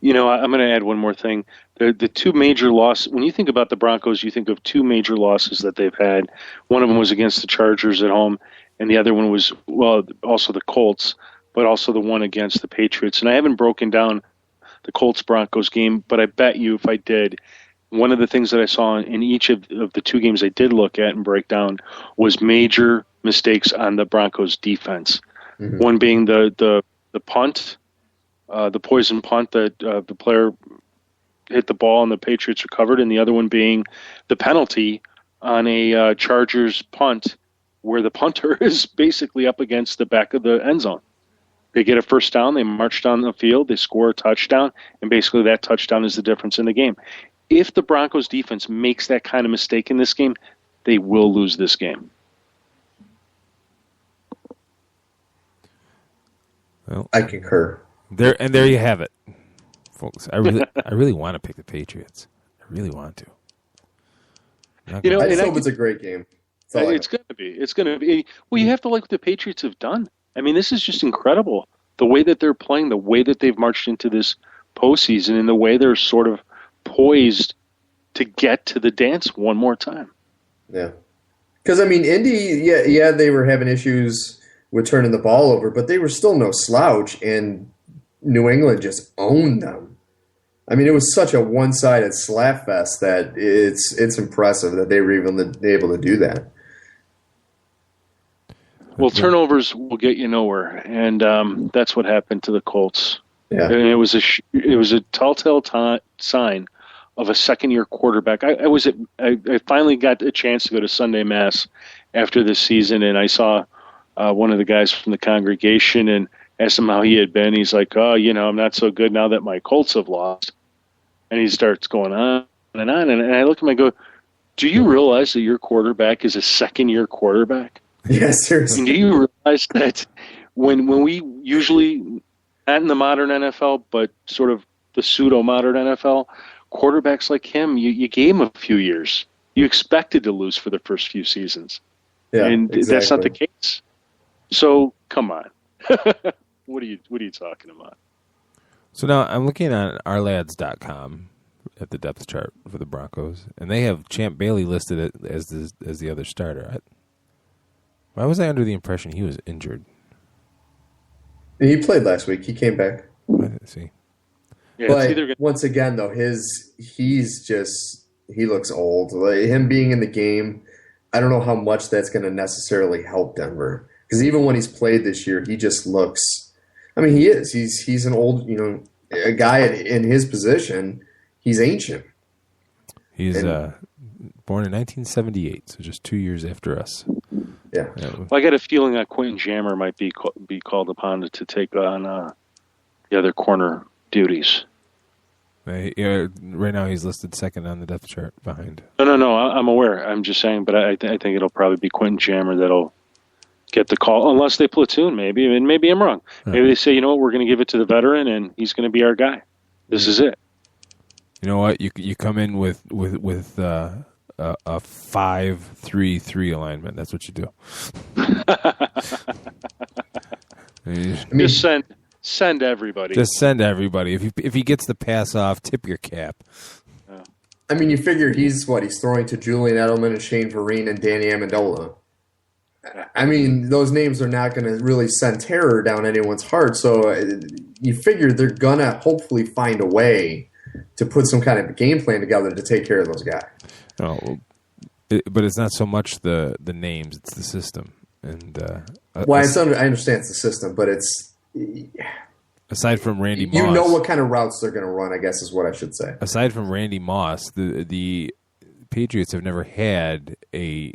I'm going to add one more thing. The two major losses, when you think about the Broncos, you think of two major losses that they've had. One of them was against the Chargers at home, and the other one was, also the Colts, but also the one against the Patriots. And I haven't broken down the Colts-Broncos game, but I bet you if I did, one of the things that I saw in each of the two games I did look at and break down was major mistakes on the Broncos' defense. Mm-hmm. One being the punt, the poison punt that the player hit the ball and the Patriots recovered, and the other one being the penalty on a Chargers punt where the punter is basically up against the back of the end zone. They get a first down, they march down the field, they score a touchdown, and basically that touchdown is the difference in the game. If the Broncos defense makes that kind of mistake in this game, they will lose this game. Well, I concur. There you have it, folks. I really want to pick the Patriots. I really want to. I just hope it's a great game. It's going to be. It's going to be. Well, you have to like what the Patriots have done. I mean, this is just incredible. The way that they're playing, the way that they've marched into this postseason, and the way they're sort of poised to get to the dance one more time. Yeah. Because, Indy, yeah, they were having issues with turning the ball over, but they were still no slouch, and New England just owned them. It was such a one-sided slap fest that it's impressive that they were even able to do that. Well, turnovers will get you nowhere, and that's what happened to the Colts. Yeah. And it was a telltale sign of a second-year quarterback. I finally got a chance to go to Sunday Mass after this season, and I saw one of the guys from the congregation and asked him how he had been. He's like, I'm not so good now that my Colts have lost. And he starts going on and on. And I look at him and I go, do you realize that your quarterback is a second-year quarterback? Yeah, seriously. And do you realize that when we usually, not in the modern NFL, but sort of the pseudo-modern NFL, quarterbacks like him, you gave him a few years. You expected to lose for the first few seasons. Yeah, and exactly. That's not the case. So, come on. What are you talking about? So now I'm looking at ourlads.com at the depth chart for the Broncos, and they have Champ Bailey listed as the other starter. Why was I under the impression he was injured? He played last week. He came back. I didn't see. Yeah, But once again, though, he looks old. Him being in the game, I don't know how much that's going to necessarily help Denver. Because even when he's played this year, he just looks. He is. He's an old, a guy in his position. He's ancient. He's born in 1978, so just 2 years after us. Yeah. Well, I got a feeling that Quentin Jammer might be called upon to take on the other corner duties. Right now, he's listed second on the depth chart behind. No. I'm aware. I'm just saying, but I think it'll probably be Quentin Jammer that'll get the call, unless they platoon, maybe. And maybe I'm wrong. Maybe they say, you know what, we're going to give it to the veteran, and he's going to be our guy. This is it. You know what? You come in with a 5-3-3 alignment. That's what you do. Just send everybody. Just send everybody. If he gets the pass off, tip your cap. I mean, you figure he's throwing to Julian Edelman and Shane Vereen and Danny Amendola. I mean, those names are not going to really send terror down anyone's heart. So you figure they're going to hopefully find a way to put some kind of game plan together to take care of those guys. Oh, but it's not so much the names; it's the system. And I understand it's the system, but it's aside from Randy Moss, you know what kind of routes they're going to run. I guess is what I should say. Aside from Randy Moss, the Patriots have never had a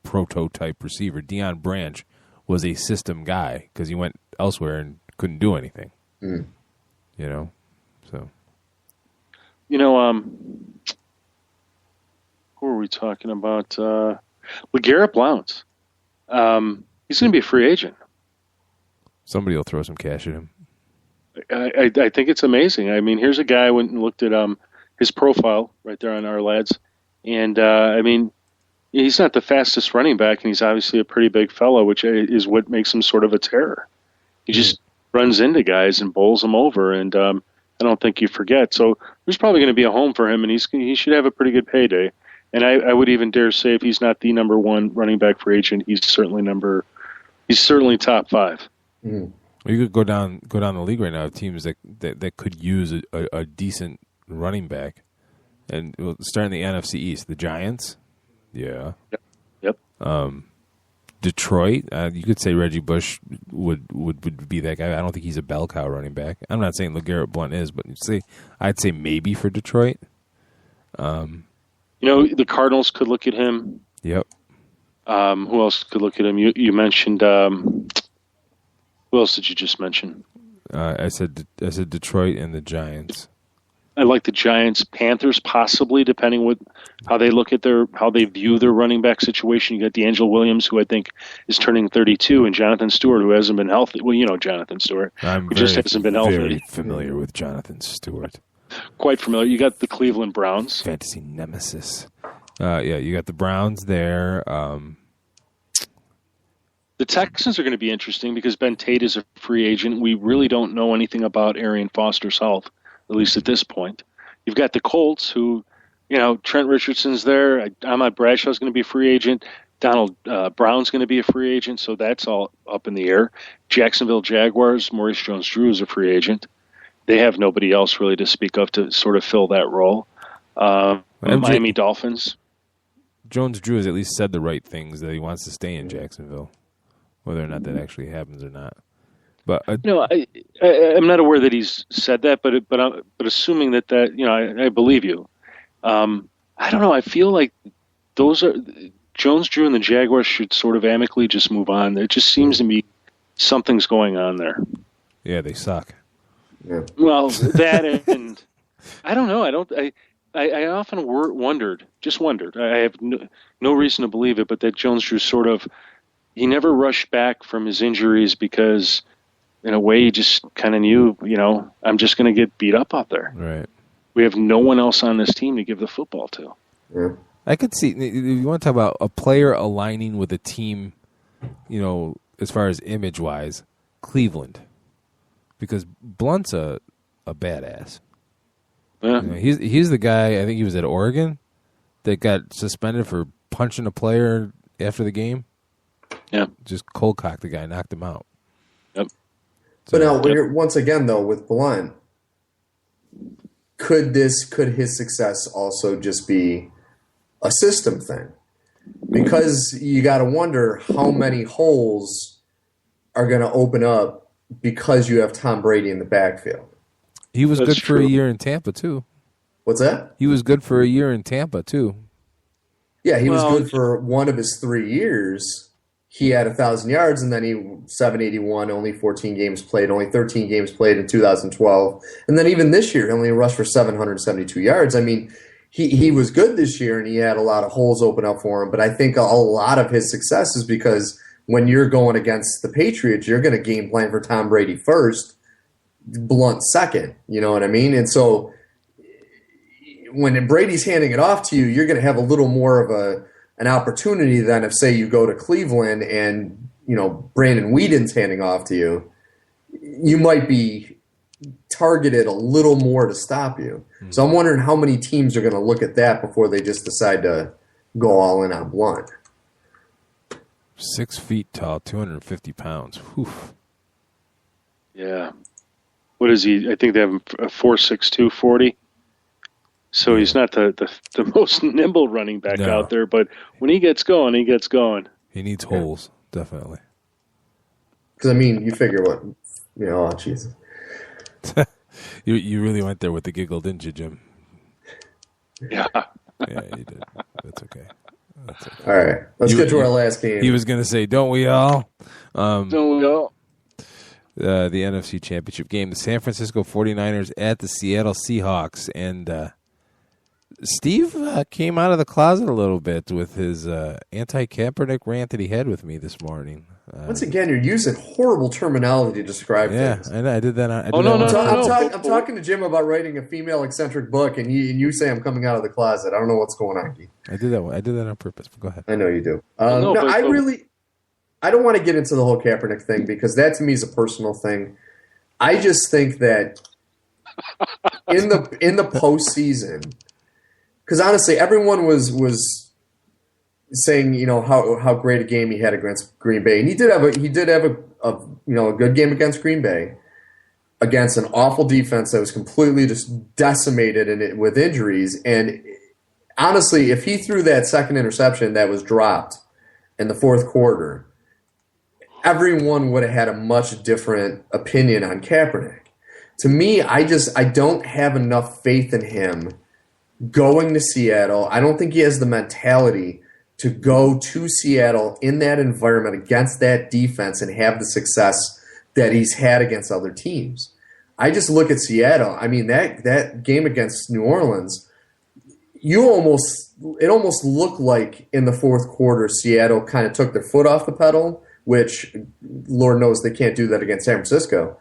prototype receiver. Deion Branch was a system guy because he went elsewhere and couldn't do anything. Mm. So. Who are we talking about? Garrett Blount. He's going to be a free agent. Somebody will throw some cash at him. I think it's amazing. I mean, here's a guy I went and looked at his profile right there on our lads, and I mean, he's not the fastest running back, and he's obviously a pretty big fellow, which is what makes him sort of a terror. He just runs into guys and bowls them over, and I don't think you forget. So there's probably going to be a home for him, and he should have a pretty good payday. And I would even dare say if he's not the number one running back free agent, he's certainly top 5. Mm. You could go down the league right now of teams that could use a decent running back, and we'll start in the NFC East. The Giants, yeah, yep. Detroit, you could say Reggie Bush would be that guy. I don't think he's a bell cow running back. I'm not saying LeGarrette Blount is, but I'd say maybe for Detroit. The Cardinals could look at him. Yep. Who else could look at him? You mentioned. Who else did you just mention? I said Detroit and the Giants. I like the Giants, Panthers, possibly depending how they look at how they view their running back situation. You got D'Angelo Williams, who I think is turning 32, and Jonathan Stewart, who hasn't been healthy. Well, Jonathan Stewart, who just hasn't been healthy. Very familiar with Jonathan Stewart. Quite familiar. You got the Cleveland Browns, fantasy nemesis. You got the Browns there. The Texans are going to be interesting because Ben Tate is a free agent. We really don't know anything about Arian Foster's health, at least at this point. You've got the Colts, who, Trent Richardson's there. Ahmad Bradshaw's going to be a free agent. Donald Brown's going to be a free agent, so that's all up in the air. Jacksonville Jaguars, Maurice Jones-Drew is a free agent. They have nobody else really to speak of to sort of fill that role. Miami Dolphins. Jones-Drew has at least said the right things, that he wants to stay in Jacksonville. Whether or not that actually happens or not, but I'm not aware that he's said that. But assuming that I believe you. I don't know. I feel like those are Jones, Drew, and the Jaguars should sort of amicably just move on. It just seems to me something's going on there. Yeah, they suck. Yeah. Well, that and I don't know. I often wondered. I have no reason to believe it, but that Jones, Drew sort of. He never rushed back from his injuries because, in a way, he just kind of knew, I'm just going to get beat up out there. Right. We have no one else on this team to give the football to. Yeah. I could see, if you want to talk about a player aligning with a team, as far as image-wise, Cleveland. Because Blunt's a badass. Yeah. He's the guy, I think he was at Oregon, that got suspended for punching a player after the game. Yeah. Just cold cocked the guy, knocked him out. Yep. But now, once again, though, with Blount, could his success also just be a system thing? Because you got to wonder how many holes are going to open up because you have Tom Brady in the backfield. He was That's good for true. a year in Tampa, too. What's that? He was good for a year in Tampa, too. Yeah, he was good for one of his 3 years. He had 1,000 yards, and then he 781, only 14 games played, only 13 games played in 2012. And then even this year, he only rushed for 772 yards. I mean, he was good this year, and he had a lot of holes open up for him. But I think a lot of his success is because when you're going against the Patriots, you're going to game plan for Tom Brady first, Blount second. You know what I mean? And so when Brady's handing it off to you, you're going to have a little more of an opportunity than if, say, you go to Cleveland and, Brandon Whedon's handing off to you. You might be targeted a little more to stop you. So I'm wondering how many teams are going to look at that before they just decide to go all in on Blunt. 6 feet tall, 250 pounds. Whew. Yeah. What is he? I think they have him 4.62 40. So he's not the most nimble running back out there, but when he gets going, he gets going. He needs holes, definitely. Because, you figure what, oh, Jesus. You really went there with the giggle, didn't you, Jim? Yeah. Yeah, you did. That's okay. All right. Let's get to our last game. He was going to say, don't we all? Don't we all? The NFC Championship game, the San Francisco 49ers at the Seattle Seahawks. And Steve came out of the closet a little bit with his anti-Kaepernick rant that he had with me this morning. Once again, you're using horrible terminology to describe things. Yeah, I did that. I'm talking to Jim about writing a female-eccentric book, and you say I'm coming out of the closet. I don't know what's going on, Keith. I did that on purpose, but go ahead. I know you do. I don't want to get into the whole Kaepernick thing because that to me is a personal thing. I just think that in the postseason, because honestly, everyone was saying how great a game he had against Green Bay, and he did have a good game against Green Bay against an awful defense that was completely just decimated with injuries. And honestly, if he threw that second interception that was dropped in the fourth quarter, everyone would have had a much different opinion on Kaepernick. To me, I don't have enough faith in him going to Seattle. I don't think he has the mentality to go to Seattle in that environment against that defense and have the success that he's had against other teams. I just look at Seattle. That game against New Orleans, it almost looked like in the fourth quarter Seattle kind of took their foot off the pedal, which Lord knows they can't do that against San Francisco.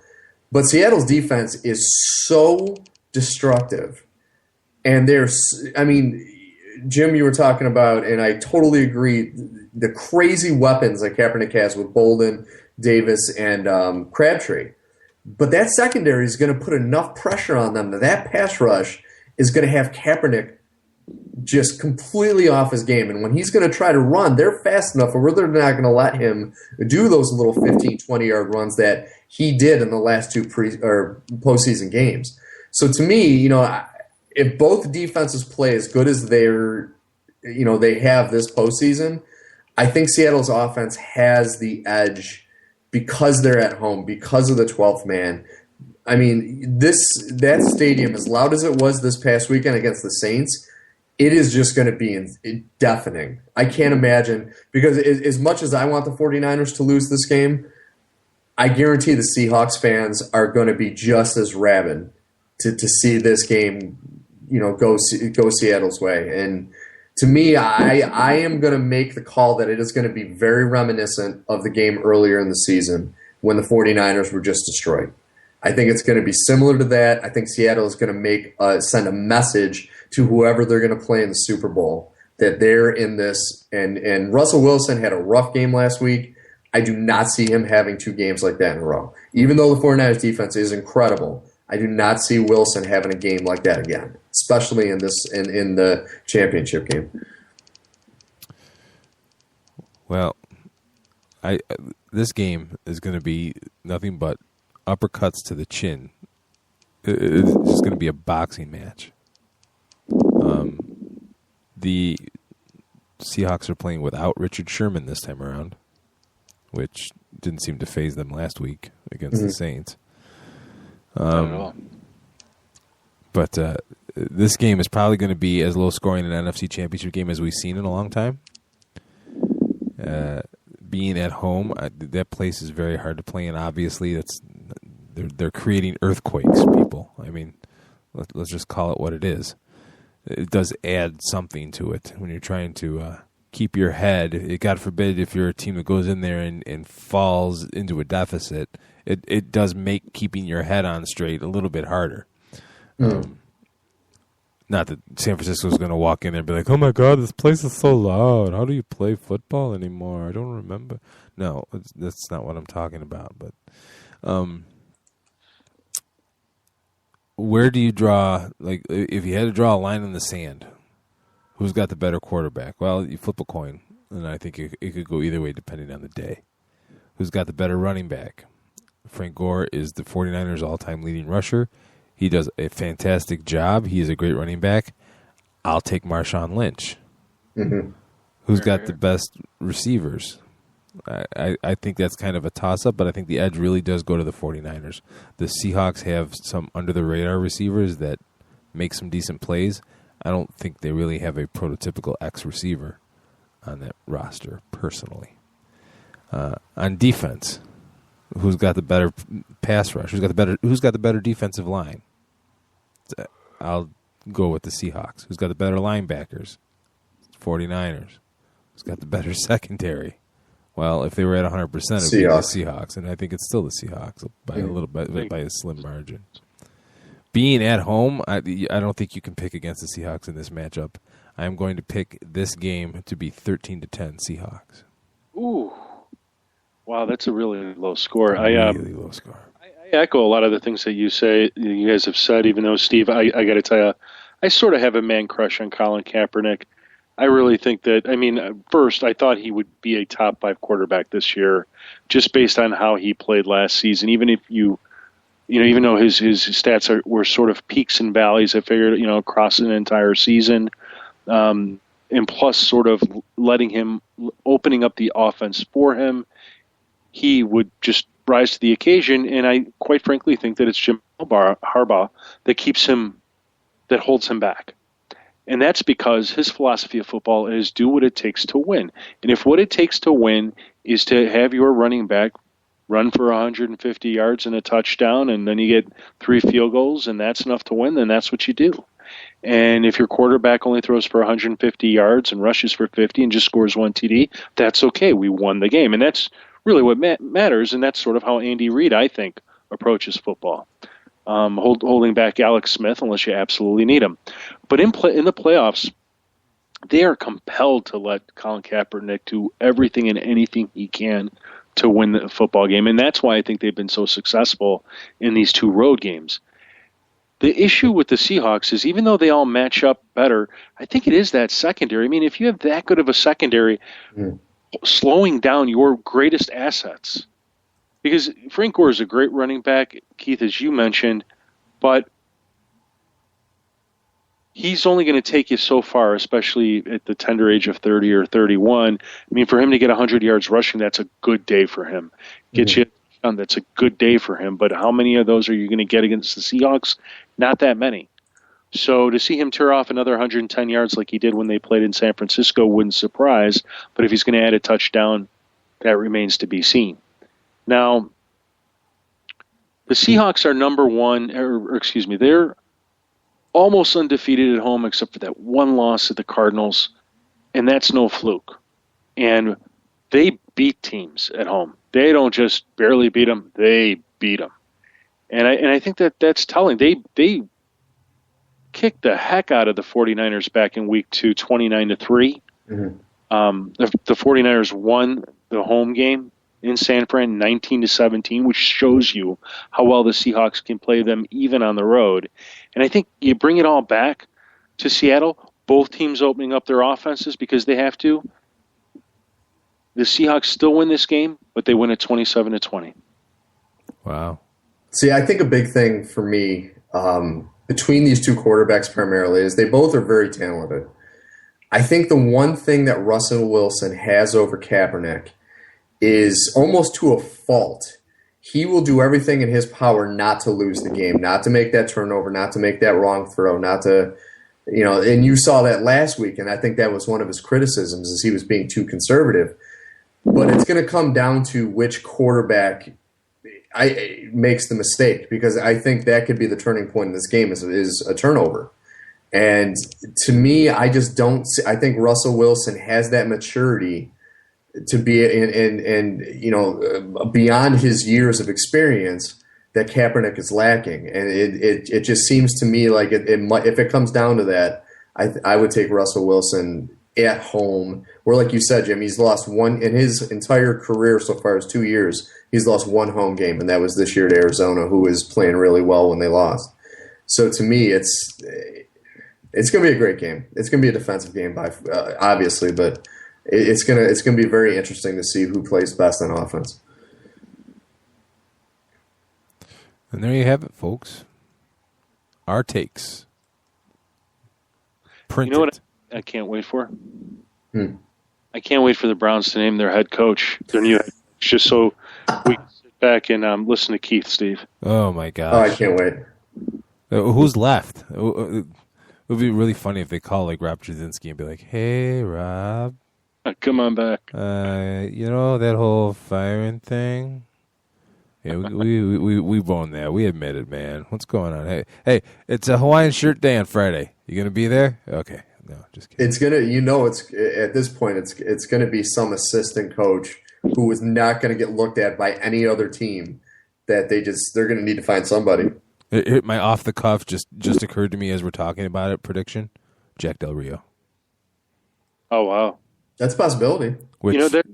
But Seattle's defense is so destructive. And Jim, you were talking about, and I totally agree, the crazy weapons that Kaepernick has with Bolden, Davis, and Crabtree. But that secondary is going to put enough pressure on them that pass rush is going to have Kaepernick just completely off his game. And when he's going to try to run, they're fast enough where they're not going to let him do those little 15, 20-yard runs that he did in the last two postseason games. So to me, if both defenses play as good as they have this postseason, I think Seattle's offense has the edge because they're at home, because of the 12th man. That stadium, as loud as it was this past weekend against the Saints, it is just going to be deafening. I can't imagine, because as much as I want the 49ers to lose this game, I guarantee the Seahawks fans are going to be just as rabid to see this game, go Seattle's way. And to me, I am going to make the call that it is going to be very reminiscent of the game earlier in the season when the 49ers were just destroyed. I think it's going to be similar to that. I think Seattle is going to send a message to whoever they're going to play in the Super Bowl that they're in this. And Russell Wilson had a rough game last week. I do not see him having two games like that in a row. Even though the 49ers defense is incredible, I do not see Wilson having a game like that again, especially in the championship game. Well, this game is going to be nothing but uppercuts to the chin. It's just going to be a boxing match. The Seahawks are playing without Richard Sherman this time around, which didn't seem to faze them last week against the Saints. Not at all. But this game is probably going to be as low scoring an NFC Championship game as we've seen in a long time. Being at home, that place is very hard to play in. Obviously, they're creating earthquakes, people. Let's just call it what it is. It does add something to it when you're trying to keep your head. God forbid if you're a team that goes in there and falls into a deficit, it does make keeping your head on straight a little bit harder. Not that San Francisco's going to walk in there and be like, oh, my God, this place is so loud. How do you play football anymore? I don't remember. No, that's not what I'm talking about. But where do you draw, like, if you had to draw a line in the sand, who's got the better quarterback? Well, you flip a coin, and I think it could go either way depending on the day. Who's got the better running back? Frank Gore is the 49ers' all-time leading rusher. He does a fantastic job. He is a great running back. I'll take Marshawn Lynch. Mm-hmm. Who's got the best receivers? I think that's kind of a toss-up, but I think the edge really does go to the 49ers. The Seahawks have some under-the-radar receivers that make some decent plays. I don't think they really have a prototypical X receiver on that roster, personally. On defense, who's got the better pass rush? Who's got the better defensive line? I'll go with the Seahawks. Who's got the better linebackers? 49ers. Who's got the better secondary? Well, if they were at 100%, it would be the Seahawks, and I think it's still the Seahawks by a little bit, by a slim margin. Being at home, I don't think you can pick against the Seahawks in this matchup. I'm going to pick this game to be 13-10 Seahawks. Ooh, wow, that's a really low score. Really low score. I echo a lot of the things that you guys have said. Even though, Steve, I got to tell you, I sort of have a man crush on Colin Kaepernick. I really think that, I mean, first, I thought he would be a top 5 quarterback this year, just based on how he played last season. Even if even though his stats were sort of peaks and valleys, I figured, across an entire season, and plus sort of opening up the offense for him, he would just rise to the occasion. And I quite frankly think that it's Jim Harbaugh that holds him back. And that's because his philosophy of football is do what it takes to win. And if what it takes to win is to have your running back run for 150 yards and a touchdown, and then you get 3 field goals, and that's enough to win, then that's what you do. And if your quarterback only throws for 150 yards and rushes for 50 and just scores 1 TD, that's okay. We won the game. And that's really what matters, and that's sort of how Andy Reid, I think, approaches football. Holding back Alex Smith unless you absolutely need him. But in the playoffs, they are compelled to let Colin Kaepernick do everything and anything he can to win the football game. And that's why I think they've been so successful in these 2 road games. The issue with the Seahawks is even though they all match up better, I think it is that secondary. I mean, if you have that good of a secondary, slowing down your greatest assets. Because Frank Gore is a great running back, Keith, as you mentioned, but he's only going to take you so far, especially at the tender age of 30 or 31. I mean, for him to get 100 yards rushing, that's a good day for him. That's a good day for him. But how many of those are you going to get against the Seahawks? Not that many. So to see him tear off another 110 yards like he did when they played in San Francisco wouldn't surprise. But if he's going to add a touchdown, that remains to be seen. Now, the Seahawks are they're almost undefeated at home except for that one loss at the Cardinals, and that's no fluke. And they beat teams at home. They don't just barely beat them, they beat them. And I think that's telling. They kicked the heck out of the 49ers back in week 2, 29-3. Mm-hmm. The 49ers won the home game in San Fran 19-17, which shows you how well the Seahawks can play them even on the road. And I think you bring it all back to Seattle, both teams opening up their offenses because they have to. The Seahawks still win this game, but they win it 27-20. Wow. See, I think a big thing for me between these 2 quarterbacks primarily is they both are very talented. I think the one thing that Russell Wilson has over Kaepernick is almost to a fault. He will do everything in his power not to lose the game, not to make that turnover, not to make that wrong throw, not to, and you saw that last week, and I think that was one of his criticisms is he was being too conservative. But it's going to come down to which quarterback makes the mistake, because I think that could be the turning point in this game is a turnover. And to me, I just don't – I think Russell Wilson has that maturity to be and beyond his years of experience that Kaepernick is lacking, and it just seems to me like it might, if it comes down to that, I would take Russell Wilson at home, where, like you said, Jim, he's lost one in his entire career so far as 2 years. He's lost one home game, and that was this year to Arizona, who was playing really well when they lost. So to me, it's going to be a great game. It's going to be a defensive game, obviously, but it's going to be very interesting to see who plays best on offense. And there you have it, folks. Our takes. Printed. You know what I can't wait for? I can't wait for the Browns to name their head coach, their new head coach, just so we can sit back and listen to Keith, Steve. Oh, my gosh. Oh, I can't wait. Who's left? It would be really funny if they call like Rob Jasinski and be like, "Hey, Rob, Come on back. You know that whole firing thing? Yeah, we won that. We admit it, man. What's going on? Hey, it's a Hawaiian shirt day on Friday. You gonna be there? Okay, no, just kidding. It's gonna, it's at this point, it's gonna be some assistant coach who is not gonna get looked at by any other team. That they're gonna need to find somebody. My off the cuff just occurred to me as we're talking about it. Prediction: Jack Del Rio. Oh wow, that's a possibility. That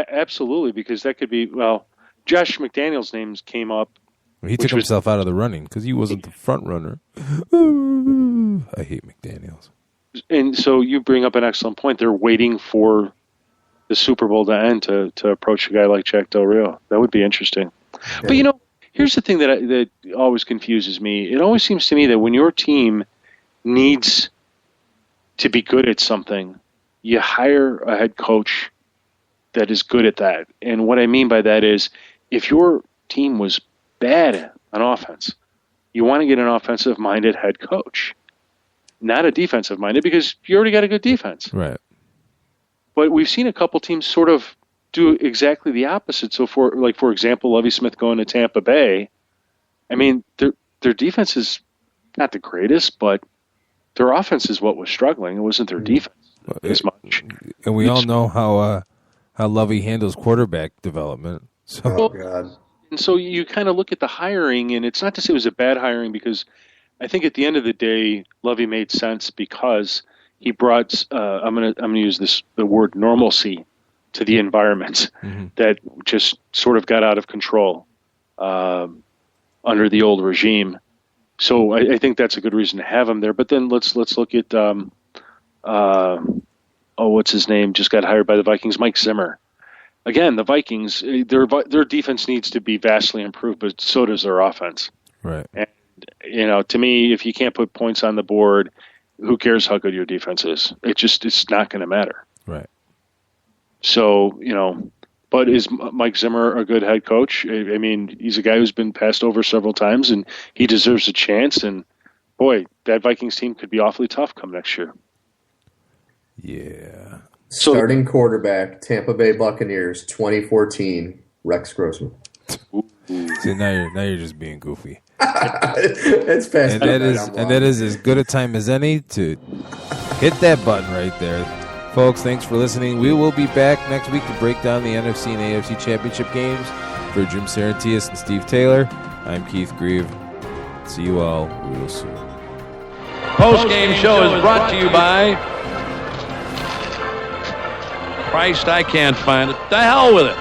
absolutely, because that could be. Well, Josh McDaniels' names came up. He took himself out of the running because he wasn't the front runner. I hate McDaniels. And so you bring up an excellent point. They're waiting for the Super Bowl to end to approach a guy like Jack Del Rio. That would be interesting. Yeah. But here's the thing that always confuses me. It always seems to me that when your team needs to be good at something, you hire a head coach that is good at that. And what I mean by that is, if your team was bad on offense, you want to get an offensive-minded head coach, not a defensive-minded, because you already got a good defense. Right. But we've seen a couple teams sort of do exactly the opposite. So, for example, Lovie Smith going to Tampa Bay, I mean, their defense is not the greatest, but their offense is what was struggling. It wasn't their defense as much. And we all know how Lovie handles quarterback development. So. Oh, God. And so you kind of look at the hiring, and it's not to say it was a bad hiring, because I think at the end of the day, Lovie made sense because he brought I'm gonna use the word normalcy to the environment that just sort of got out of control under the old regime. So I think that's a good reason to have him there. But then let's look at what's his name? Just got hired by the Vikings, Mike Zimmer. Again, the Vikings, their defense needs to be vastly improved, but so does their offense. Right. And to me, if you can't put points on the board, who cares how good your defense is? It's not going to matter. Right. So, but is Mike Zimmer a good head coach? I mean, he's a guy who's been passed over several times, and he deserves a chance. And, boy, that Vikings team could be awfully tough come next year. Yeah. Starting quarterback, Tampa Bay Buccaneers, 2014, Rex Grossman. See, now you're just being goofy. It's fast. And that is as good a time as any to hit that button right there. Folks, thanks for listening. We will be back next week to break down the NFC and AFC championship games. For Jim Sarantias and Steve Taylor, I'm Keith Grieve. See you all real soon. Post-game show is brought to you by Christ, I can't find it. The hell with it.